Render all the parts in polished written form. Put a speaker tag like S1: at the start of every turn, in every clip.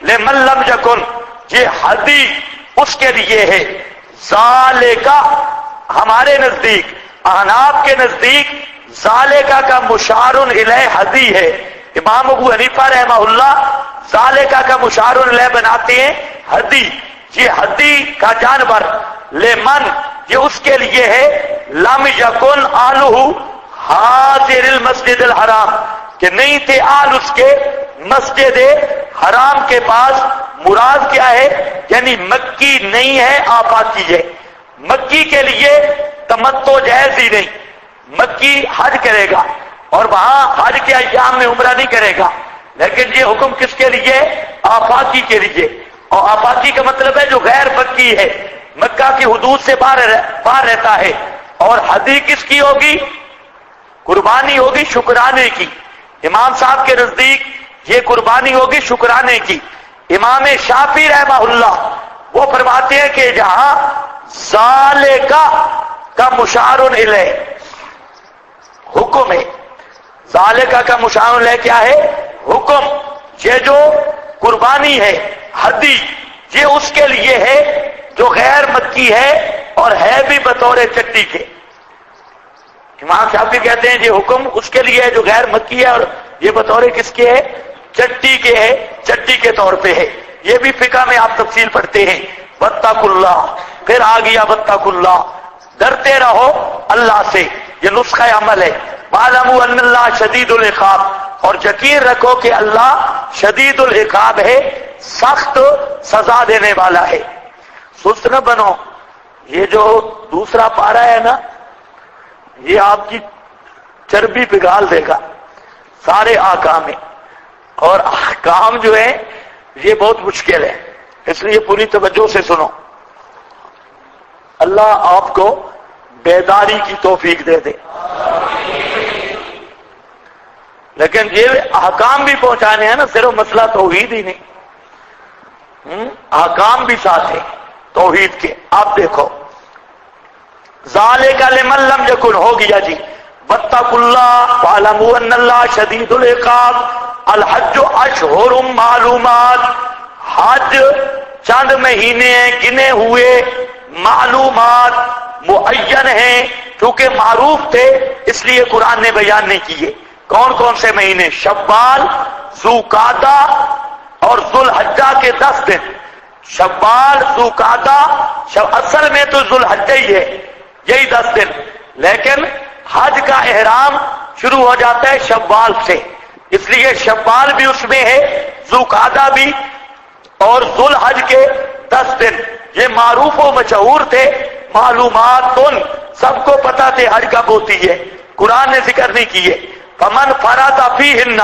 S1: لمن لم یکن، یہ ہدی اس کے لیے ہے، ذالکا ہمارے نزدیک، احناف کے نزدیک ذالکا کا مشار الیہ ہدی ہے۔ امام ابو حنیفہ رحمہ اللہ ذالکا کا مشار الیہ بناتے ہیں ہدی، یہ ہدی کا جانور، لمن یہ اس کے لیے ہے، لم یکن آلہ حاضر المسجد الحرام کہ نہیں تھے آل اس کے مسجد حرام کے پاس۔ مراد کیا ہے؟ یعنی مکی نہیں ہے، آفاقی ہے۔ مکی کے لیے تمتع جائز ہی نہیں، مکی حج کرے گا اور وہاں حج کے ایام میں عمرہ نہیں کرے گا، لیکن یہ حکم کس کے لیے؟ آفاقی کے لیے۔ اور آفاقی کا مطلب ہے جو غیر مکی ہے، مکہ کی حدود سے باہر رہتا ہے۔ اور ہدی کس کی ہوگی؟ قربانی ہوگی شکرانے کی۔ امام صاحب کے نزدیک یہ قربانی ہوگی شکرانے کی۔ امام شافعی رحمہ اللہ وہ فرماتے ہیں کہ جہاں ذالکا کا مشار الیہ حکم ہے، ذالکا کا مشار الیہ کیا ہے؟ حکم۔ یہ جو قربانی ہے ہدی، یہ اس کے لیے ہے جو غیر مکی ہے اور ہے بھی بطور چٹی کے۔ امام شافعی کہتے ہیں یہ حکم اس کے لیے ہے جو غیر مکی ہے اور یہ بطور کس کے ہے؟ چٹی کے ہے، چٹی کے طور پہ ہے۔ یہ بھی فقہ میں آپ تفصیل پڑھتے ہیں۔ واتقوا اللہ، پھر آ گیا واتقوا اللہ، ڈرتے رہو اللہ سے، یہ نسخہ عمل ہے۔ وَاعْلَمُوا أَنَّ اللَّهَ شَدِيدُ الْعِقَابِ، اور یقین رکھو کہ اللہ شدید العقاب ہے، سخت سزا دینے والا ہے۔ سست نہ بنو، یہ جو دوسرا پارہ ہے نا، یہ آپ کی چربی پگھال دے گا سارے آکام میں، اور احکام جو ہے یہ بہت مشکل ہے، اس لیے پوری توجہ سے سنو۔ اللہ آپ کو بیداری کی توفیق دے دے، لیکن یہ احکام بھی پہنچانے ہیں نا، صرف مسئلہ توحید ہی نہیں، احکام بھی ساتھ ہے توحید کے۔ آپ دیکھو ذالک لمن لم یکن ہو گیا جی، واتقوا اللہ واعلموا ان اللہ شدید العقاب۔ الحج اشہر معلومات، حج چند مہینے گنے ہوئے، معلومات معین ہیں، چونکہ معروف تھے اس لیے قرآن نے بیان نہیں کیے۔ کون کون سے مہینے؟ شوال، ذوالقعدہ اور ذوالحجہ کے 10 دن۔ شوال، ذوالقعدہ، اصل میں تو ذوالحجہ ہی ہے، یہی 10 دن، لیکن حج کا احرام شروع ہو جاتا ہے شوال سے، اس لیے شوال بھی اس میں ہے، ذوالقعدہ بھی، اور ذوالحج کے 10 دن۔ یہ معروف و مشہور تھے، معلومات سب کو پتا تھے حج کب ہوتی ہے، قرآن نے ذکر نہیں کیے۔ فمن فرض فیہن،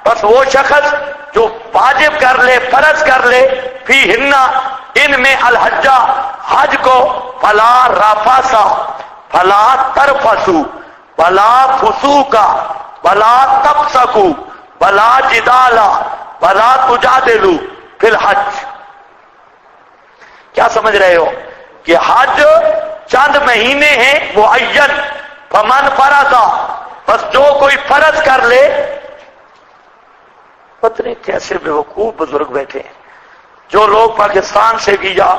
S1: بس وہ شخص جو واجب کر لے، فرض کر لے، فیہن ان میں، الحجہ حج کو، فلا رفث فلا ترفثوا ولا فسوق ولا تفسقوا ولا جدال ولا تجادلوا فی الحج۔ کیا سمجھ رہے ہو کہ حج چند مہینے ہیں معین، فمن فرض، بس جو کوئی فرض کر لے۔ پتہ نہیں کیسے بیوقوف بزرگ بیٹھے ہیں، جو لوگ پاکستان سے بھی یا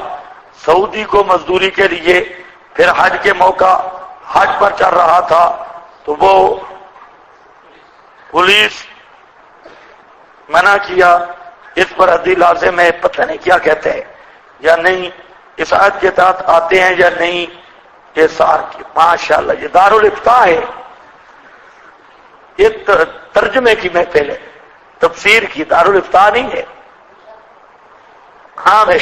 S1: سعودی کو مزدوری کے لیے، پھر حج کے موقع حج پر چل رہا تھا تو وہ پولیس منع کیا، اس پر حدی لازم ہے، پتہ نہیں کیا کہتے ہیں یا نہیں، اس آیت کے تحت آتے ہیں یا نہیں، یہ سار کی ماشاءاللہ یہ دارالفتاء ہے، یہ ترجمے کی محفل ہے، تفسیر کی، دارالفتاء نہیں ہے۔ ہاں بھائی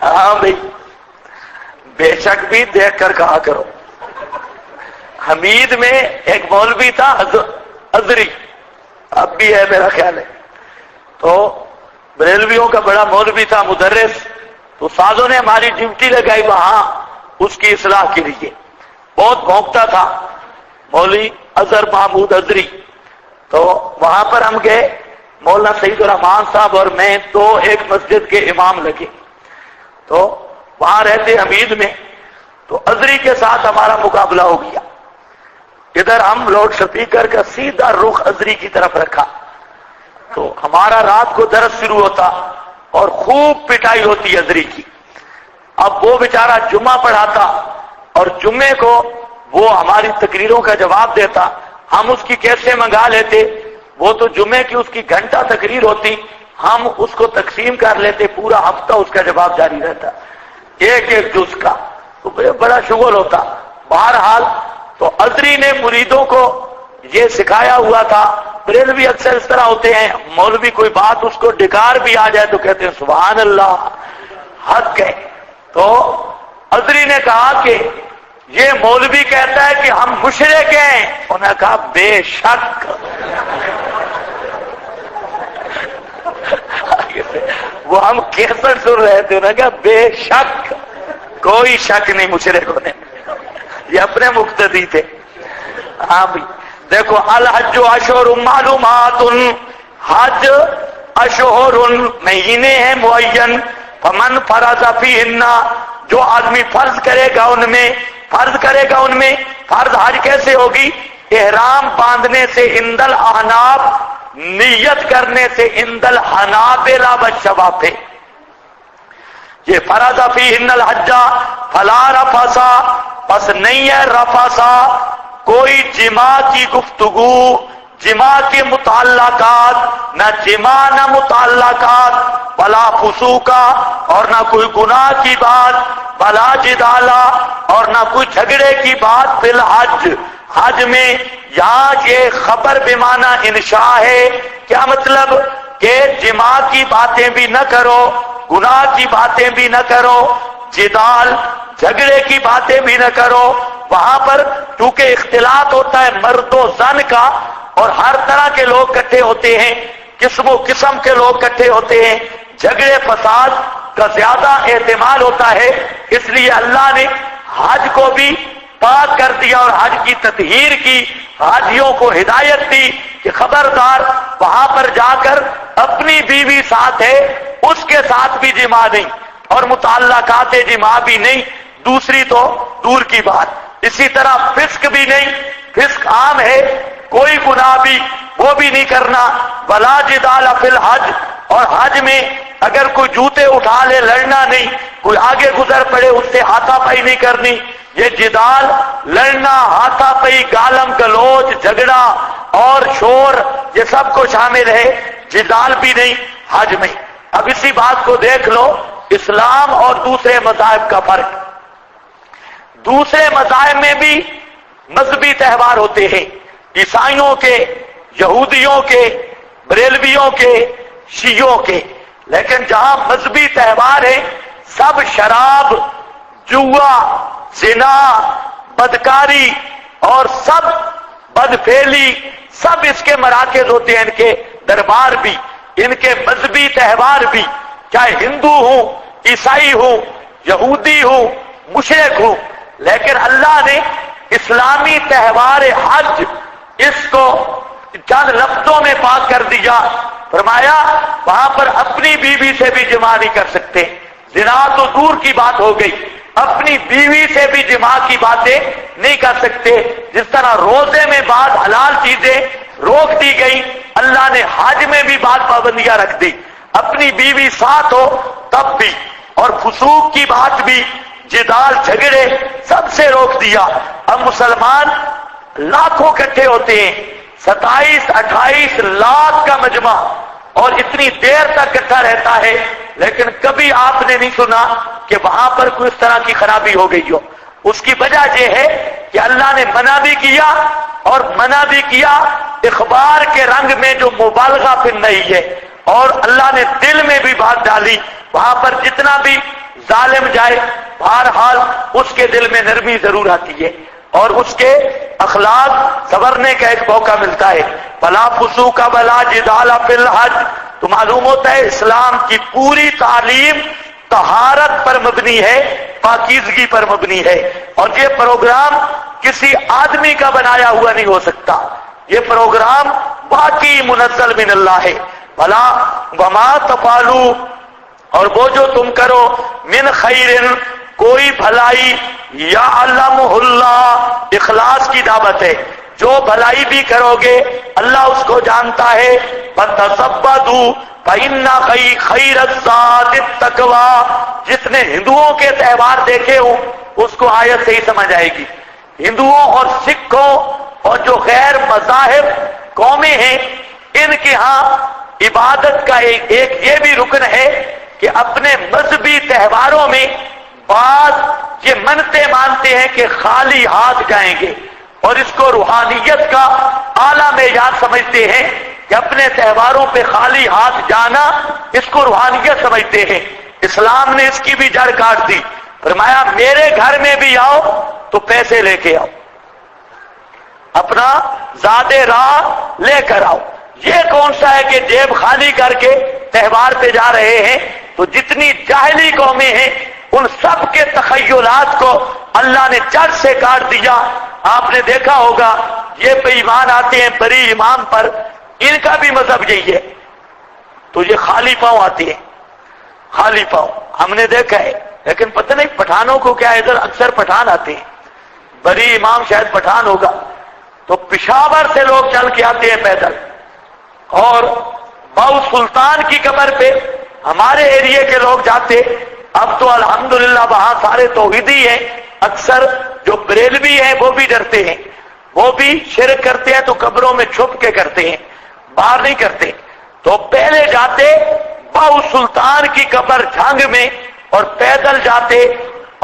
S1: ہاں بھائی، بے شک بھی دیکھ کر کہا کرو۔ حمید میں ایک مولوی تھا ازری، اب بھی ہے میرا خیال ہے، تو بریلویوں کا بڑا مولوی تھا، مدرس، تو سازوں نے ہماری ڈیوٹی لگائی وہاں اس کی اصلاح کے لیے، بہت بھونکتا تھا مولوی اظہر محمود ازری۔ تو وہاں پر ہم گئے، مولانا سعید الرحمان صاحب اور میں، تو ایک مسجد کے امام لگے، تو وہاں رہتے حمید میں، تو ازری کے ساتھ ہمارا مقابلہ ہو گیا۔ ادھر ہم لاؤڈ اسپیکر کا سیدھا رخ ازری کی طرف رکھا تو ہمارا رات کو درس شروع ہوتا اور خوب پٹائی ہوتی ازری کی. اب وہ بیچارہ جمعہ پڑھاتا اور جمعے کو وہ ہماری تقریروں کا جواب دیتا. ہم اس کی کیسے منگا لیتے, وہ تو جمعے کی اس کی گھنٹہ تقریر ہوتی, ہم اس کو تقسیم کر لیتے, پورا ہفتہ اس کا جواب جاری رہتا ایک ایک جز کا, تو بڑا شغل ہوتا. بہرحال تو ازری نے مریدوں کو یہ سکھایا ہوا تھا. بریلوی اکثر اس طرح ہوتے ہیں, مولوی کوئی بات اس کو ڈکار بھی آ جائے تو کہتے ہیں سبحان اللہ حق ہے. تو ازری نے کہا کہ یہ مولوی کہتا ہے کہ ہم مشرک ہیں. انہوں نے کہا بے شک. وہ ہم کیسر سن رہے تھے, انہوں نے کہا بے شک, کوئی شک نہیں مشرک ہونے, یہ اپنے مقتدی تھے. ہاں بھی دیکھو, الحج اشہر معلومات, حج اشہر مہینے ہیں معین, فمن فرض فیہن, جو آدمی فرض کرے گا ان میں, فرض حج کیسے ہوگی؟ احرام باندھنے سے, اندل احناف, نیت کرنے سے, اندل حنابلہ والشوافع. یہ فرض فیہن الحج فلا رفث, پس نہیں ہے رفث, کوئی جماع کی گفتگو, جماع کے متعلقات, نہ جماع نہ متعلقات, ولا فسوقا, اور نہ کوئی گناہ کی بات, ولا جدالا, اور نہ کوئی جھگڑے کی بات, فی الحج, حج میں. یہاں یہ خبر بمعنی انشاء ہے. کیا مطلب؟ کہ جماع کی باتیں بھی نہ کرو, گناہ کی باتیں بھی نہ کرو, جدال جھگڑے کی باتیں بھی نہ کرو. وہاں پر چونکہ اختلاط ہوتا ہے مرد و زن کا, اور ہر طرح کے لوگ اکٹھے ہوتے ہیں, قسم و قسم کے لوگ اکٹھے ہوتے ہیں, جھگڑے فساد کا زیادہ احتمال ہوتا ہے. اس لیے اللہ نے حج کو بھی پاک کر دیا اور حج کی تطہیر کی, حاجیوں کو ہدایت دی کہ خبردار وہاں پر جا کر اپنی بیوی ساتھ ہے, اس کے ساتھ بھی جماع نہیں, اور متعلقات جماع بھی نہیں, دوسری تو دور کی بات. اسی طرح فسق بھی نہیں, فسق عام ہے, کوئی گناہ بھی وہ بھی نہیں کرنا. ولا جدال فی الحج, اور حج میں اگر کوئی جوتے اٹھا لے لڑنا نہیں, کوئی آگے گزر پڑے اس سے ہاتھا پائی نہیں کرنی. یہ جدال, لڑنا, ہاتھا پائی, گالم گلوچ, جھگڑا اور شور, یہ سب کو شامل ہے, جدال بھی نہیں حج میں. اب اسی بات کو دیکھ لو, اسلام اور دوسرے مذاہب کا فرق. دوسرے مذاہب میں بھی مذہبی تہوار ہوتے ہیں, عیسائیوں کے, یہودیوں کے, بریلویوں کے, شیعوں کے, لیکن جہاں مذہبی تہوار ہے سب شراب, جوا, زنا, بدکاری اور سب بدفعلی, سب اس کے مراکز ہوتے ہیں, ان کے دربار بھی, ان کے مذہبی تہوار بھی, چاہے ہندو ہوں, عیسائی ہوں, یہودی ہوں, مشرک ہوں. لیکن اللہ نے اسلامی تہوار حج اس کو چند لفظوں میں پاک کر دیا. فرمایا وہاں پر اپنی بیوی سے بھی جماع نہیں کر سکتے, زنا تو دور کی بات ہو گئی, اپنی بیوی سے بھی جماع کی باتیں نہیں کر سکتے. جس طرح روزے میں بعض حلال چیزیں روک دی گئی, اللہ نے حج میں بھی بعض پابندیاں رکھ دی, اپنی بیوی ساتھ ہو تب بھی, اور فسوق کی بات بھی, جدال جھگڑے سب سے روک دیا. اب مسلمان لاکھوں اکٹھے ہوتے ہیں, 27-28 لاکھ کا مجمع, اور اتنی دیر تک اکٹھا رہتا ہے, لیکن کبھی آپ نے نہیں سنا کہ وہاں پر کوئی اس طرح کی خرابی ہو گئی ہو. اس کی وجہ یہ ہے کہ اللہ نے منع بھی کیا, اور منع بھی کیا اخبار کے رنگ میں جو مبالغہ پھر نہیں ہے, اور اللہ نے دل میں بھی بات ڈالی. وہاں پر جتنا بھی ظالم جائے, بہرحال اس کے دل میں نرمی ضرور آتی ہے, اور اس کے اخلاق سنورنے کا ایک موقع ملتا ہے. فلا فسوق ولا جدال فی الحج. تو معلوم ہوتا ہے اسلام کی پوری تعلیم طہارت پر مبنی ہے, پاکیزگی پر مبنی ہے, اور یہ پروگرام کسی آدمی کا بنایا ہوا نہیں ہو سکتا. یہ پروگرام واقعی منزل من اللہ ہے. بھلا وما تفعلوا, اور وہ جو تم کرو, من خیر, کوئی بھلائی, یعلمہ اللہ, اخلاص کی دعوت ہے, جو بھلائی بھی کرو گے اللہ اس کو جانتا ہے. فَتَزَبَّدُوا فَإِنَّ خَيْرَ الزَّادِ التَّقْوَىٰ. جس نے ہندوؤں کے تہوار دیکھے ہوں اس کو آیت سے ہی سمجھ آئے گی. ہندوؤں اور سکھوں اور جو غیر مذاہب قومیں ہیں ان کے ہاں عبادت کا ایک یہ بھی رکن ہے کہ اپنے مذہبی تہواروں میں بعض یہ منتیں مانتے ہیں کہ خالی ہاتھ جائیں گے اور اس کو روحانیت کا اعلیٰ معیار سمجھتے ہیں کہ اپنے تہواروں پہ خالی ہاتھ جانا اس کو روحانیت سمجھتے ہیں. اسلام نے اس کی بھی جڑ کاٹ دی. فرمایا میرے گھر میں بھی آؤ تو پیسے لے کے آؤ, اپنا زاد راہ لے کر آؤ. یہ کون سا ہے کہ جیب خالی کر کے تہوار پہ جا رہے ہیں؟ تو جتنی جاہلی قومیں ہیں ان سب کے تخیلات کو اللہ نے جڑ سے کاٹ دیا. آپ نے دیکھا ہوگا یہ بے ایمان آتے ہیں بڑی امام پر, ان کا بھی مذہب یہی ہے, تو یہ خالی پاؤں آتے ہیں, خالی پاؤں ہم نے دیکھا ہے. لیکن پتہ نہیں پٹھانوں کو کیا, ادھر اکثر پٹھان آتے ہیں, بڑی امام شاید پٹھان ہوگا, تو پشاور سے لوگ چل کے آتے ہیں پیدل. اور باؤ سلطان کی قبر پہ ہمارے ایریے کے لوگ جاتے. اب تو الحمدللہ وہاں سارے توحیدی ہیں, اکثر جو بریلوی ہیں وہ بھی ڈرتے ہیں, وہ بھی شرک کرتے ہیں تو قبروں میں چھپ کے کرتے ہیں, باہر نہیں کرتے. تو پہلے جاتے باؤ سلطان کی قبر جھنگ میں اور پیدل جاتے,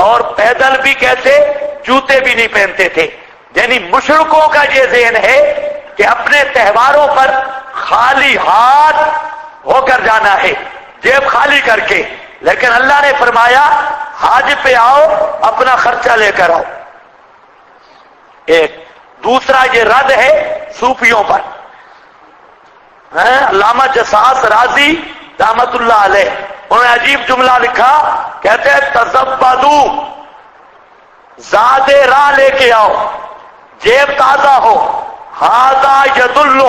S1: اور پیدل بھی کیسے, جوتے بھی نہیں پہنتے تھے. یعنی مشرکوں کا یہ ذہن ہے کہ اپنے تہواروں پر خالی ہاتھ ہو کر جانا ہے, جیب خالی کر کے. لیکن اللہ نے فرمایا حج پہ آؤ اپنا خرچہ لے کر آؤ. ایک دوسرا یہ رد ہے صوفیوں پر. علامہ جساس رازی رحمت اللہ علیہ انہوں نے عجیب جملہ لکھا, کہتے ہیں تزبدوا, زاد راہ لے کے آؤ, جیب تازہ ہو. ھذا یدل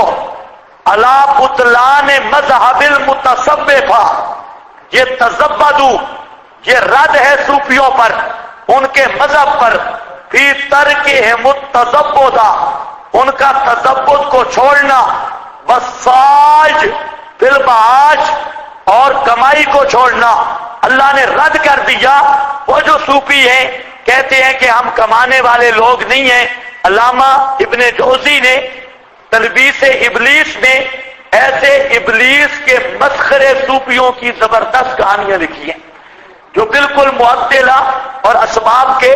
S1: علی بطلان مذہب المتصوفہ. یہ تزبدوا یہ رد ہے صوفیوں پر, ان کے مذہب پر. فی ترکہم التزبد, ان کا تزبد کو چھوڑنا. والسعی فی المعاش, اور کمائی کو چھوڑنا. اللہ نے رد کر دیا. وہ جو صوفی ہیں کہتے ہیں کہ ہم کمانے والے لوگ نہیں ہیں. علامہ ابن جوزی نے تلبیس ابلیس میں ایسے ابلیس کے مسخرے صوفیوں کی زبردست کہانیاں لکھی ہیں جو بالکل معطلہ اور اسباب کے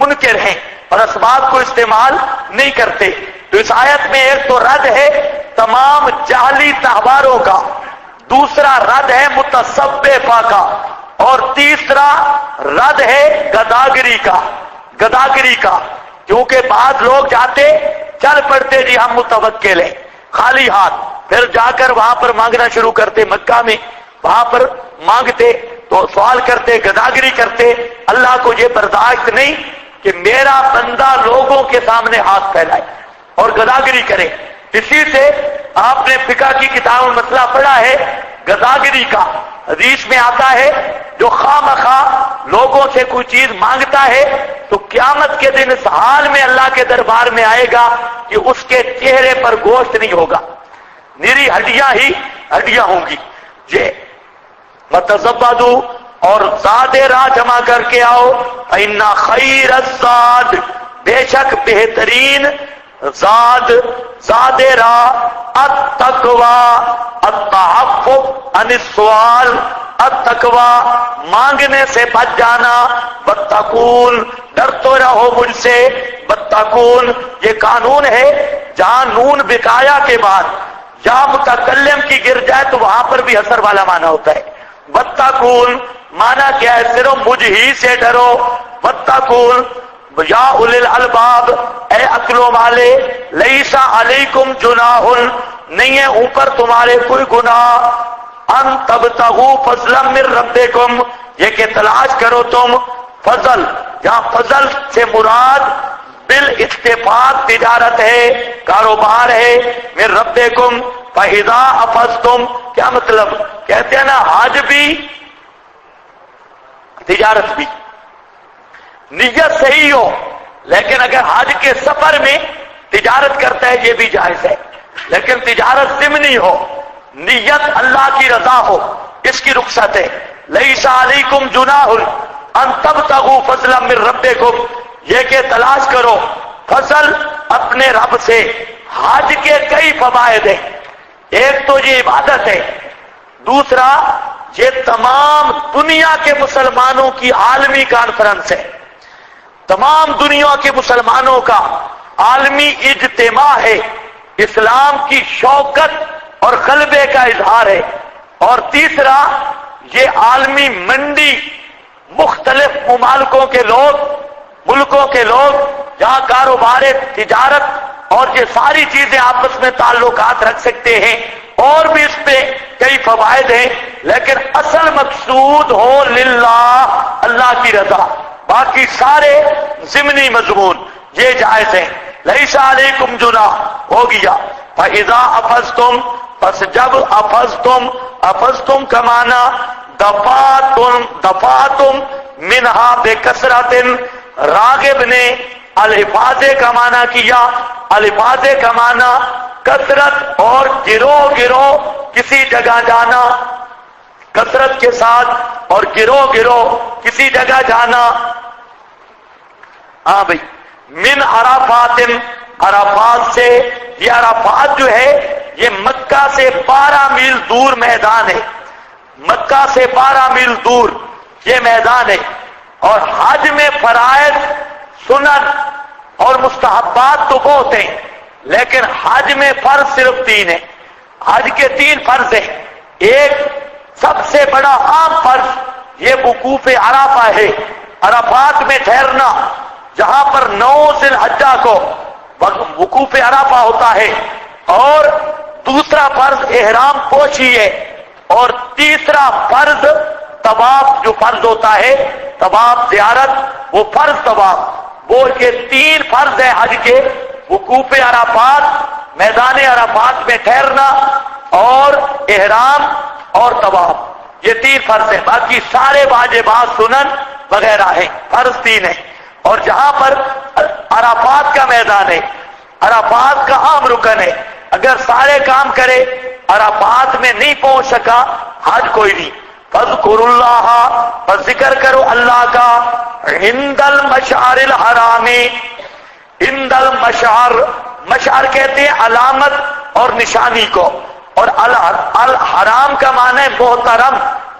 S1: منکر ہیں اور اسباب کو استعمال نہیں کرتے. تو اس آیت میں ایک تو رد ہے تمام جعلی تہواروں کا, دوسرا رد ہے متصوفہ کا, اور تیسرا رد ہے گداگری کا. گداگری کا کیونکہ بعض لوگ جاتے چل پڑتے جی ہم متوکل ہیں خالی ہاتھ, پھر جا کر وہاں پر مانگنا شروع کرتے. مکہ میں وہاں پر مانگتے تو سوال کرتے, گداگری کرتے. اللہ کو یہ برداشت نہیں کہ میرا بندہ لوگوں کے سامنے ہاتھ پھیلائے اور گداگری کرے. اسی سے آپ نے فقہ کی کتاب میں مسئلہ پڑھا ہے گداگری کا. حدیث میں آتا ہے جو خواہ مخواہ لوگوں سے کوئی چیز مانگتا ہے تو قیامت کے دن اس حال میں اللہ کے دربار میں آئے گا کہ اس کے چہرے پر گوشت نہیں ہوگا, نری ہڈیاں ہی ہڈیاں ہوں گی. یہ متزبدوا, اور زاد راہ جمع کر کے آؤ. فإن خیر الزاد, بے شک بہترین زاد راہ. التقوی, التعفف عن السؤال, التقوی مانگنے سے بچ جانا. واتقون, ڈرتے رہو مجھ سے. واتقون یہ قانون ہے جہاں نون بکایا کے بعد یا متکلم کی گر جائے تو وہاں پر بھی حسر والا معنی ہوتا ہے. واتقون معنی کیا ہے, صرف مجھ ہی سے ڈرو. واتقون یا اولی الالباب, اے عقلوں والے. لیسا علیکم جناح, نہیں ہے اوپر تمہارے کوئی گناہ. ان تبتغوا فضلا من ربکم, یہ کہ تلاش کرو تم فضل. جہاں فضل سے مراد بالاتفاق تجارت ہے, کاروبار ہے. من ربکم فاذا افضتم, کیا مطلب, کہتے ہیں نا حج بھی تجارت بھی, نیت صحیح ہو, لیکن اگر حج کے سفر میں تجارت کرتا ہے یہ بھی جائز ہے، لیکن تجارت ضمنی ہو، نیت اللہ کی رضا ہو، اس کی رخصت ہے۔ لیس علیکم جناح ان تبتغوا فضلا من ربکم، یہ کہ تلاش کرو فضل اپنے رب سے۔ حج کے کئی فوائد ہیں، ایک تو یہ عبادت ہے، دوسرا یہ تمام دنیا کے مسلمانوں کی عالمی کانفرنس ہے، تمام دنیا کے مسلمانوں کا عالمی اجتماع ہے، اسلام کی شوکت اور غلبے کا اظہار ہے۔ اور تیسرا یہ عالمی منڈی، مختلف ممالکوں کے لوگ، ملکوں کے لوگ جہاں کاروبار تجارت اور یہ ساری چیزیں آپس میں تعلقات رکھ سکتے ہیں، اور بھی اس پہ کئی فوائد ہیں، لیکن اصل مقصود ہو للہ، اللہ کی رضا، باقی سارے ضمنی مضمون یہ جائز ہیں۔ لیس علیکم جناح ہو گیا۔ فاذا افضتم، پس جب افضتم کمانا دفعتم منہا بکثرت، راغب نے الفاظ کا معنی کیا، الفاظ کا معنی کثرت اور گروہ کسی جگہ جانا، کثرت کے ساتھ اور گروہ کسی جگہ جانا۔ ہاں بھائی، من عرفات، عرفات سے، یہ عرفات جو ہے یہ مکہ سے 12 میل دور میدان ہے، مکہ سے 12 میل دور یہ میدان ہے۔ اور حج میں فرائض، سنن اور مستحبات تو بہت ہیں، لیکن حج میں فرض صرف 3 ہیں۔ حج کے 3 فرض ہیں۔ ایک سب سے بڑا عام فرض یہ وقوف عرفہ ہے، عرفات میں ٹھہرنا، جہاں پر 9 ذی الحجہ کو وقوف عرفہ ہوتا ہے۔ اور دوسرا فرض احرام پوشی ہے، اور تیسرا فرض طواف جو فرض ہوتا ہے، طواف زیارت، وہ فرض طواف، وہ یہ 3 فرض ہے حج کے، وقوف عرفات، میدان عرفات میں ٹھہرنا، اور احرام اور طواف، یہ 3 فرض ہیں۔ باقی سارے واجبات، سنن وغیرہ ہیں، فرض 3 ہیں۔ اور جہاں پر عرفات کا میدان ہے، عرفات کا عام رکن ہے، اگر سارے کام کرے عرفات میں نہیں پہنچ سکا، حج کوئی نہیں۔ فاذکروا اللہ، بس ذکر کرو اللہ کا، عند المشعر الحرام، عند المشعر، مشعر کہتے ہیں علامت اور نشانی کو، اور الحرام کا معنی ہے محترم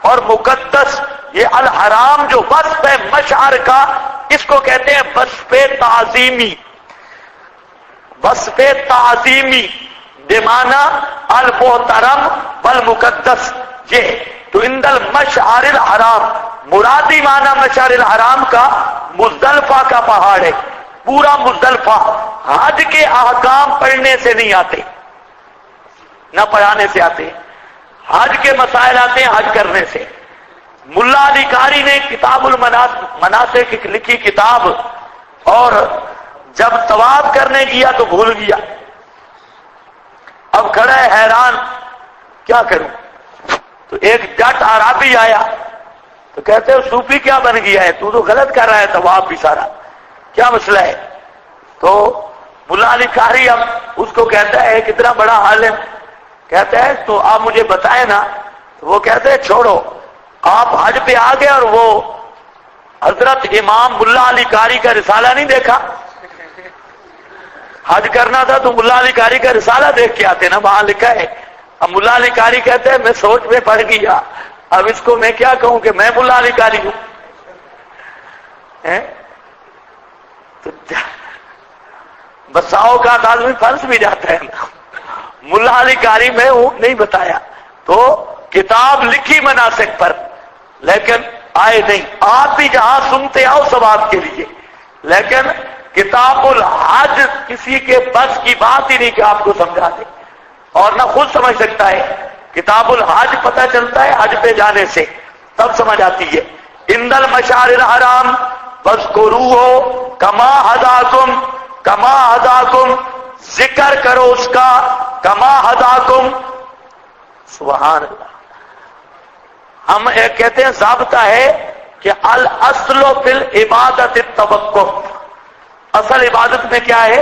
S1: اور مقدس۔ یہ الحرام جو وصف ہے مشعر کا، اس کو کہتے ہیں وصف تعظیمی، وصف تعظیمی بمعنی المحترم والمقدس۔ یہ تو عند المشعر الحرام، مرادی معنی مشعر الحرام کا مزدلفہ کا پہاڑ ہے، پورا مزدلفہ۔ حج کے احکام پڑھنے سے نہیں آتے، نہ پڑھانے سے آتے، حج کے مسائل آتے ہیں حج کرنے سے۔ ملا علی قاری نے کتاب المناسک لکھی کتاب، اور جب طواف کرنے گیا تو بھول گیا، اب کھڑا ہے حیران کیا کروں، تو ایک جٹ عربی آیا تو کہتے ہیں صوفی کیا بن گیا ہے، تو غلط کر رہا ہے طواف بھی سارا، کیا مسئلہ ہے؟ تو ملا علی قاری اب اس کو کہتا ہے کتنا بڑا عالم، کہتا ہے تو آپ مجھے بتائیں نا، تو وہ کہتے ہیں چھوڑو، آپ حج پہ آ گئے اور وہ حضرت امام ملا علی قاری کا رسالہ نہیں دیکھا؟ حج کرنا تھا تو ملا علی قاری کا رسالہ دیکھ کے آتے نا، وہاں لکھا ہے۔ اب ملا علی قاری کہتے ہیں میں سوچ میں پڑ گیا، اب اس کو میں کیا کہوں کہ میں ملا علی قاری ہوں؟ تو بساؤ کا آدمی فرض بھی جاتا ہے، ملا علی قاری میں ہوں نہیں بتایا، تو کتاب لکھی مناسک پر، لیکن آئے نہیں۔ آپ بھی جہاں سنتے آؤ ثواب کے لیے، لیکن کتاب الحج کسی کے بس کی بات ہی نہیں کہ آپ کو سمجھا دے، اور نہ خود سمجھ سکتا ہے۔ کتاب الحج پتہ چلتا ہے حج پہ جانے سے، تب سمجھ آتی ہے۔ عند المشعر الحرام فاذکروہ کما ہداکم، کما ہداکم، ذکر کرو اس کا، کما ہداکم، سبحان اللہ۔ ہم ایک کہتے ہیں ضابطہ ہے کہ الاصل فی العبادت التوقف، اصل عبادت میں کیا ہے؟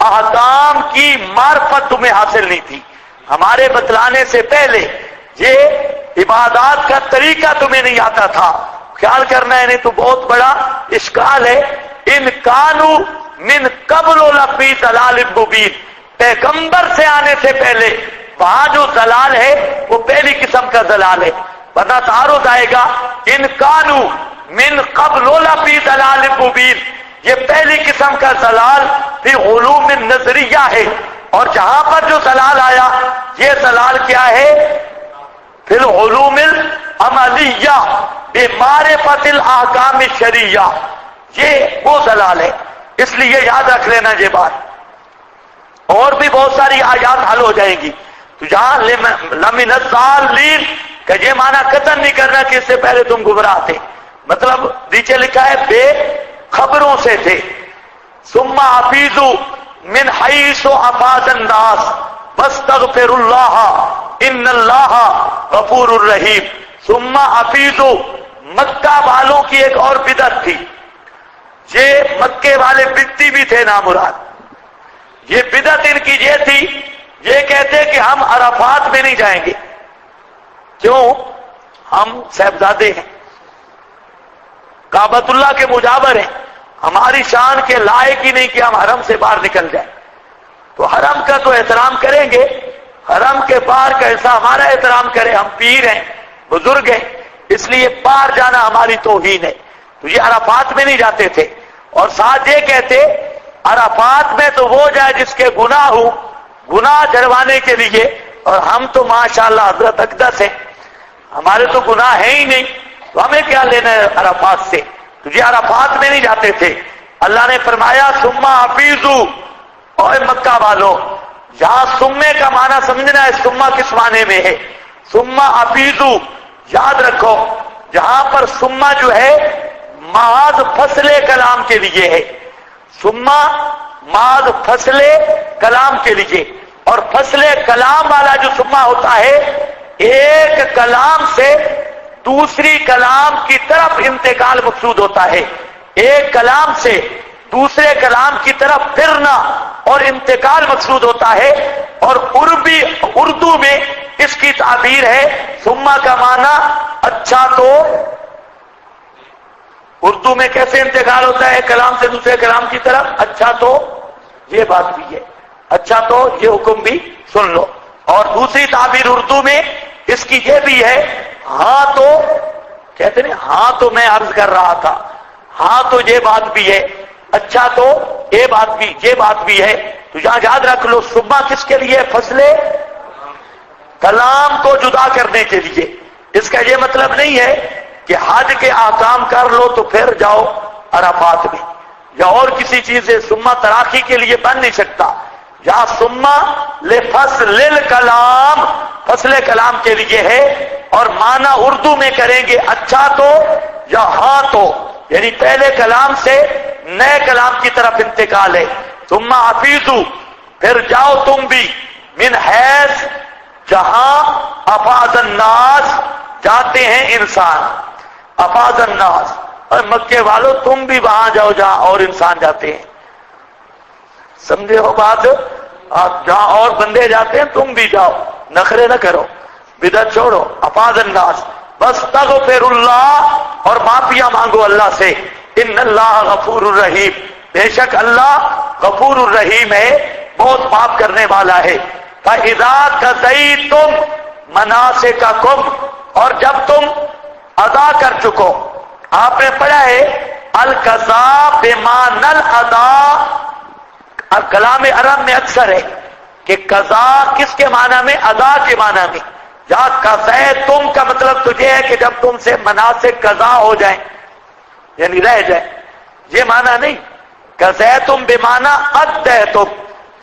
S1: احکام کی معرفت تمہیں حاصل نہیں تھی، ہمارے بتلانے سے پہلے یہ عبادات کا طریقہ تمہیں نہیں آتا تھا۔ خیال کرنا ہے، نہیں تو بہت بڑا اشکال ہے۔ ان کانو من قبل لفی ضلال مبین، پیغمبر سے آنے سے پہلے وہاں جو ضلال ہے وہ پہلی قسم کا ضلال ہے، ورنہ تعارض آئے گا۔ ان کانو من قبل لفی ضلال مبین، یہ پہلی قسم کا ضلال فی علوم نظریہ ہے، اور جہاں پر جو ضلال آیا یہ ضلال کیا ہے؟ فی العلوم العملیہ بمعرفت الاحکام الشرعیہ، یہ وہ ضلال ہے۔ اس لیے یاد رکھ لینا یہ بات، اور بھی بہت ساری آیات حل ہو جائیں گی۔ تو جہاں لمن الضالین کہ یہ معنی قطعاً نہیں کرنا کہ اس سے پہلے تم گمراہ تھے، مطلب نیچے لکھا ہے بے خبروں سے تھے۔ ثم افیضوا من حیث افاض الناس واستغفروا اللہ ان اللہ غفور الرحیم۔ ثم افیضوا، مکہ والوں کی ایک اور بدعت تھی، یہ مکے والے بدعتی بھی تھے نامراد۔ یہ بدعت ان کی یہ تھی، یہ کہتے کہ ہم عرفات میں نہیں جائیں گے، کیوں؟ ہم صاحبزادے ہیں، کعبۃ اللہ کے مجاور ہیں، ہماری شان کے لائق ہی نہیں کہ ہم حرم سے باہر نکل جائیں۔ تو حرم کا تو احترام کریں گے، حرم کے باہر کا ایسا ہمارا احترام کرے، ہم پیر ہیں، بزرگ ہیں، اس لیے باہر جانا ہماری توہین ہے۔ تو یہ عرفات میں نہیں جاتے تھے، اور ساتھ یہ کہتے عرفات میں تو وہ جائے جس کے گناہ ہوں، گناہ جھڑوانے کے لیے، اور ہم تو ماشاءاللہ حضرت اقدس ہیں، ہمارے تو گناہ ہے ہی نہیں، تو ہمیں کیا لینا ہے عرفات سے؟ تو یہ عرفات میں نہیں جاتے تھے۔ اللہ نے فرمایا ثم افیضوا، اور مکہ والوں، یہاں سمے کا معنی سمجھنا ہے، سما کس معنی میں ہے؟ ثم افیضوا، یاد رکھو جہاں پر سما جو ہے محض فصل کلام کے لیے ہے، سما محض فصل کلام کے لیے، اور فصل کلام والا جو سما ہوتا ہے ایک کلام سے دوسری کلام کی طرف انتقال مقصود ہوتا ہے، ایک کلام سے دوسرے کلام کی طرف پھرنا اور انتقال مقصود ہوتا ہے۔ اور عربی اردو میں اس کی تعبیر ہے، سما کا معنی اچھا تو، اردو میں کیسے انتقال ہوتا ہے کلام سے دوسرے کلام کی طرف؟ اچھا تو، یہ بات بھی ہے، اچھا تو یہ حکم بھی سن لو۔ اور دوسری تعبیر اردو میں اس کی یہ بھی ہے، ہاں تو، کہتے ہیں ہاں تو میں عرض کر رہا تھا، ہاں تو یہ بات بھی ہے، اچھا تو یہ بات بھی ہے۔ تو یہاں یاد رکھ لو سما کس کے لیے؟ فصل کلام کو جدا کرنے کے لیے۔ اس کا یہ مطلب نہیں ہے کہ حج کے احکام کر لو تو پھر جاؤ عرفات میں، یا اور کسی چیز سے سما تراخی کے لیے بن نہیں سکتا۔ یہاں سما لفصل الکلام، فصل کلام کے لیے ہے، اور معنی اردو میں کریں گے اچھا تو یا ہاں تو، یعنی پہلے کلام سے نئے کلام کی طرف انتقال ہے۔ ثم افیضوا، پھر جاؤ تم بھی، من حیث، جہاں افاض الناس، جاتے ہیں انسان، افاض الناس، اور مکے والوں تم بھی وہاں جاؤ جہاں اور انسان جاتے ہیں، سمجھے ہو بات؟ جہاں اور بندے جاتے ہیں تم بھی جاؤ، نخرے نہ کرو، بدعت چھوڑو۔ افاض الناس واستغفر اللہ، اور معافیاں مانگو اللہ سے، ان اللہ غفور الرحیم، بے شک اللہ غفور الرحیم ہے، بہت معاف کرنے والا ہے۔ فَإِذَا قَضَيْتُمْ مَنَاسِكَكُمْ، اور جب تم ادا کر چکو، آپ نے پڑھا ہے القضاء بمعنی الادا، کلام عرب میں اکثر ہے کہ قضا کس کے معنی میں؟ ادا کے معنی میں۔ جہاں قضیتم کا مطلب تو یہ ہے کہ جب تم سے مناسک قضا ہو جائیں، یعنی رہ جائیں، یہ معنی نہیں۔ قضیتم بمعنی ادیتم،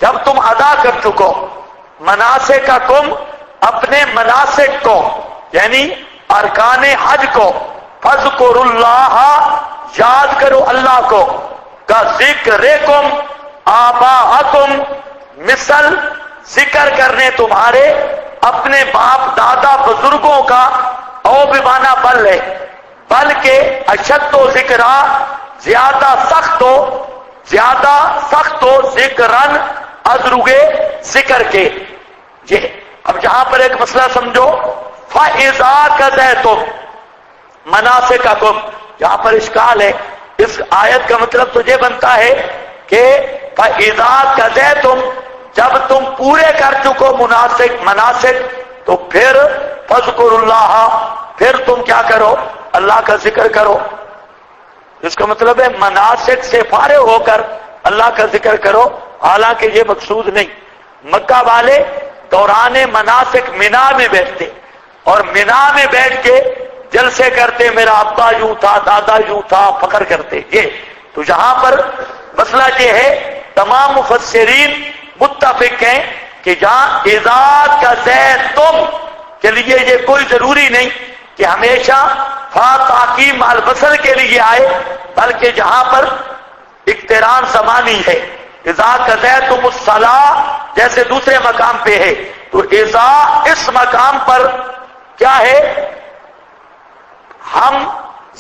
S1: جب تم ادا کر چکو، مناسککم، اپنے مناسک کو، یعنی ارکان حج کو، فاذکروا اللہ، یاد کرو اللہ کو، کا ذکرکم آباءکم، مثل ذکر کرنے تمہارے اپنے باپ دادا بزرگوں کا، او بمعنی بل ہے، بلکہ اشد و ذکرہ، زیادہ سخت ہو، زیادہ سخت ہو ذکرن از روئے ذکر کے. یہ اب جہاں پر ایک مسئلہ سمجھو، فَإِذَا قَضَيْتُم مَنَاسِكَكُم، جہاں پر اشکال ہے. اس آیت کا مطلب تو یہ بنتا ہے کہ فَإِذَا قَضَيْتُم، جب تم پورے کر چکو مناسک تو پھر فَاذْكُرُوا اللَّهَ، پھر تم کیا کرو؟ اللہ کا ذکر کرو. اس کا مطلب ہے مناسک سے فارغ ہو کر اللہ کا ذکر کرو، حالانکہ یہ مقصود نہیں. مکہ والے دوران مناسک مینا میں بیٹھتے اور مینا میں بیٹھ کے جلسے کرتے، میرا ابا یوں تھا، دادا یوں تھا، فخر کرتے. یہ تو یہاں پر مسئلہ یہ ہے، تمام مفسرین متفق ہیں کہ جہاں اذا قضیتم کے لیے یہ کوئی ضروری نہیں کہ ہمیشہ فا تاکید مع البصر کے لیے آئے، بلکہ جہاں پر اقتران زمانی ہے. اذا قضیتم الصلاۃ جیسے دوسرے مقام پہ ہے، تو اذا اس مقام پر کیا ہے؟ ہم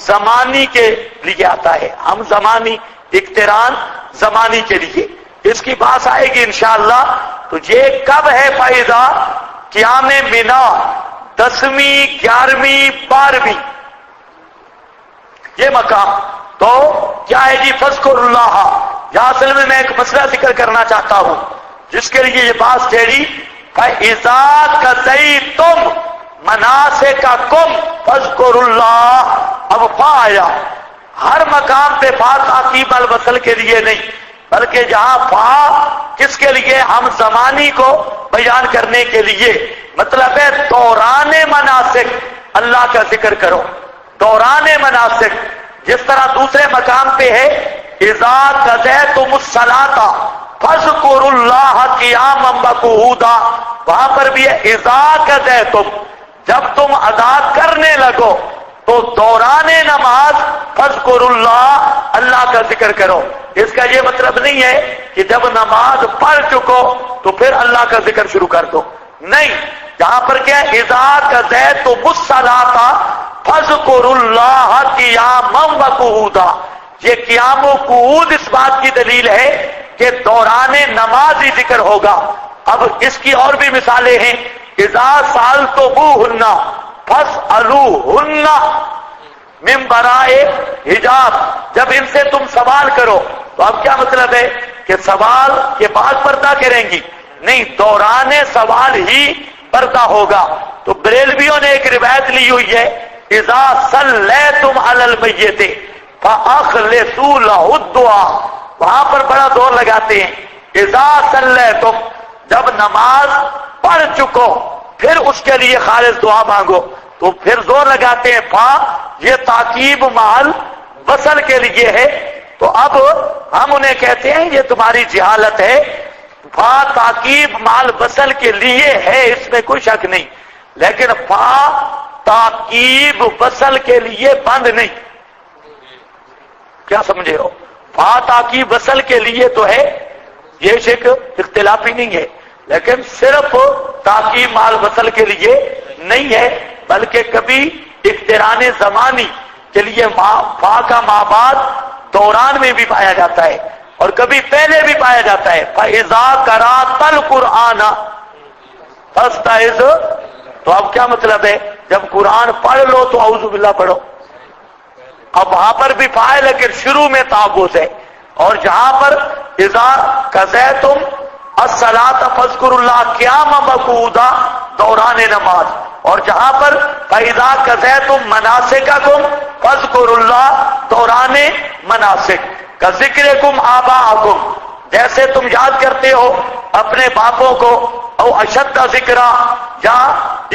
S1: زمانی کے لیے آتا ہے، ہم زمانی، اقتران زمانی کے لیے. اس کی بات آئے گی انشاءاللہ. تو یہ کب ہے فائدہ؟ قیام منا 10ویں 11ویں 12ویں یہ مقام. تو کیا ہے جی؟ فذکر اللہ. یہاں اصل میں ایک مسئلہ ذکر کرنا چاہتا ہوں جس کے لیے یہ بات ٹھہری. فَإِذَا قَضَيْتُم مَنَاسِكَكُمْ فَاذْكُرُوا اللَّهَ. اب فا آیا، ہر مقام پہ فا تاکید الوصل کے لیے نہیں، بلکہ جہاں فا کس کے لیے؟ ہم زمانی کو بیان کرنے کے لیے. مطلب ہے دوران مناسک اللہ کا ذکر کرو. دوران مناسک جس طرح دوسرے مقام پہ ہے اذا قضیتم الصلاۃ فاذکروا اللہ قیاما وقعودا، وہاں پر بھی ہے اذا قضیتم، جب تم ادا کرنے لگو تو دوران نماز فاذکروا اللہ، اللہ کا ذکر کرو. اس کا یہ مطلب نہیں ہے کہ جب نماز پڑھ چکو تو پھر اللہ کا ذکر شروع کر دو، نہیں. یہاں پر کیا ہے؟ اذا قضیتم الصلاۃ فاذکروا اللہ قیاما وقعودا. یہ قیام و قعود اس بات کی دلیل ہے کہ دوران نماز ہی ذکر ہوگا. اب اس کی اور بھی مثالیں ہیں. اذا سألتموہن فاسألوہن من وراء حجاب، جب ان سے تم سوال کرو تو اب کیا مطلب ہے کہ سوال کے بعد پردہ کریں گی؟ نہیں، دوران سوال ہی پردہ ہوگا. تو بریلویوں نے ایک روایت لی ہوئی ہے اذا صلیتم علی المیت فاخلصوا له الدعاء، وہاں پر بڑا زور لگاتے ہیں. اذا صلیتم، جب نماز پڑھ چکو پھر اس کے لیے خالص دعا مانگو. تو پھر زور لگاتے ہیں فا، یہ تاکید مال وصل کے لیے ہے. تو اب ہم انہیں کہتے ہیں یہ تمہاری جہالت ہے. فا تاکید مال وصل کے لیے ہے، اس میں کوئی شک نہیں، لیکن فا تاکید وصل کے لیے بند نہیں. کیا سمجھے ہو؟ فا تاکید وصل کے لیے تو ہے، یہ شک اختلافی نہیں ہے، لیکن صرف تاکید مال وصل کے لیے نہیں ہے، بلکہ کبھی اقتران زمانی کے لیے فا کا مابعد دوران میں بھی پایا جاتا ہے اور کبھی پہلے بھی پایا جاتا ہے. فَإِذَا قَرَأْتَ الْقُرْآنَ فَاسْتَعِذْ. تو اب کیا مطلب ہے؟ جب قرآن پڑھ لو تو اعوذ باللہ پڑھو. اب وہاں پر بھی فاعل لیکن شروع میں تعوذ ہے. اور جہاں پر اذا قضیتم الصلاۃ فاذکروا اللہ قیاما وقعودا دوران نماز، اور جہاں پر فاذا قضیتم مناسککم فاذکروا اللہ دوران مناسک. کذکرکم آباءکم، جیسے تم یاد کرتے ہو اپنے باپوں کو، او اشد ذکرا، یا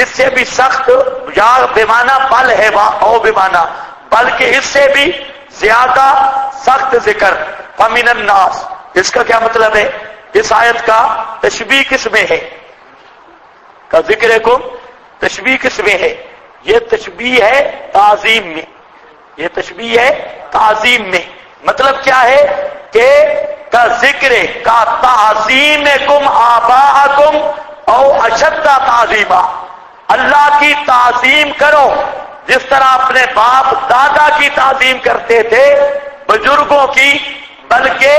S1: اس سے بھی سخت، یا بمانا بل ہے او بمانا بلکہ اس سے بھی زیادہ سخت ذکر. فمن الناس، اس کا کیا مطلب ہے؟ اس آیت کا تشبیہ کس میں ہے؟ کا ذکر کو تشبیہ کس میں ہے؟ یہ تشبیہ ہے تعظیم میں، یہ تشبیہ ہے تعظیم میں. مطلب کیا ہے کہ کا ذکر کا تعظیمکم آباءکم او اشد تعظیما، اللہ کی تعظیم کرو جس طرح اپنے باپ دادا کی تعظیم کرتے تھے، بزرگوں کی بلکہ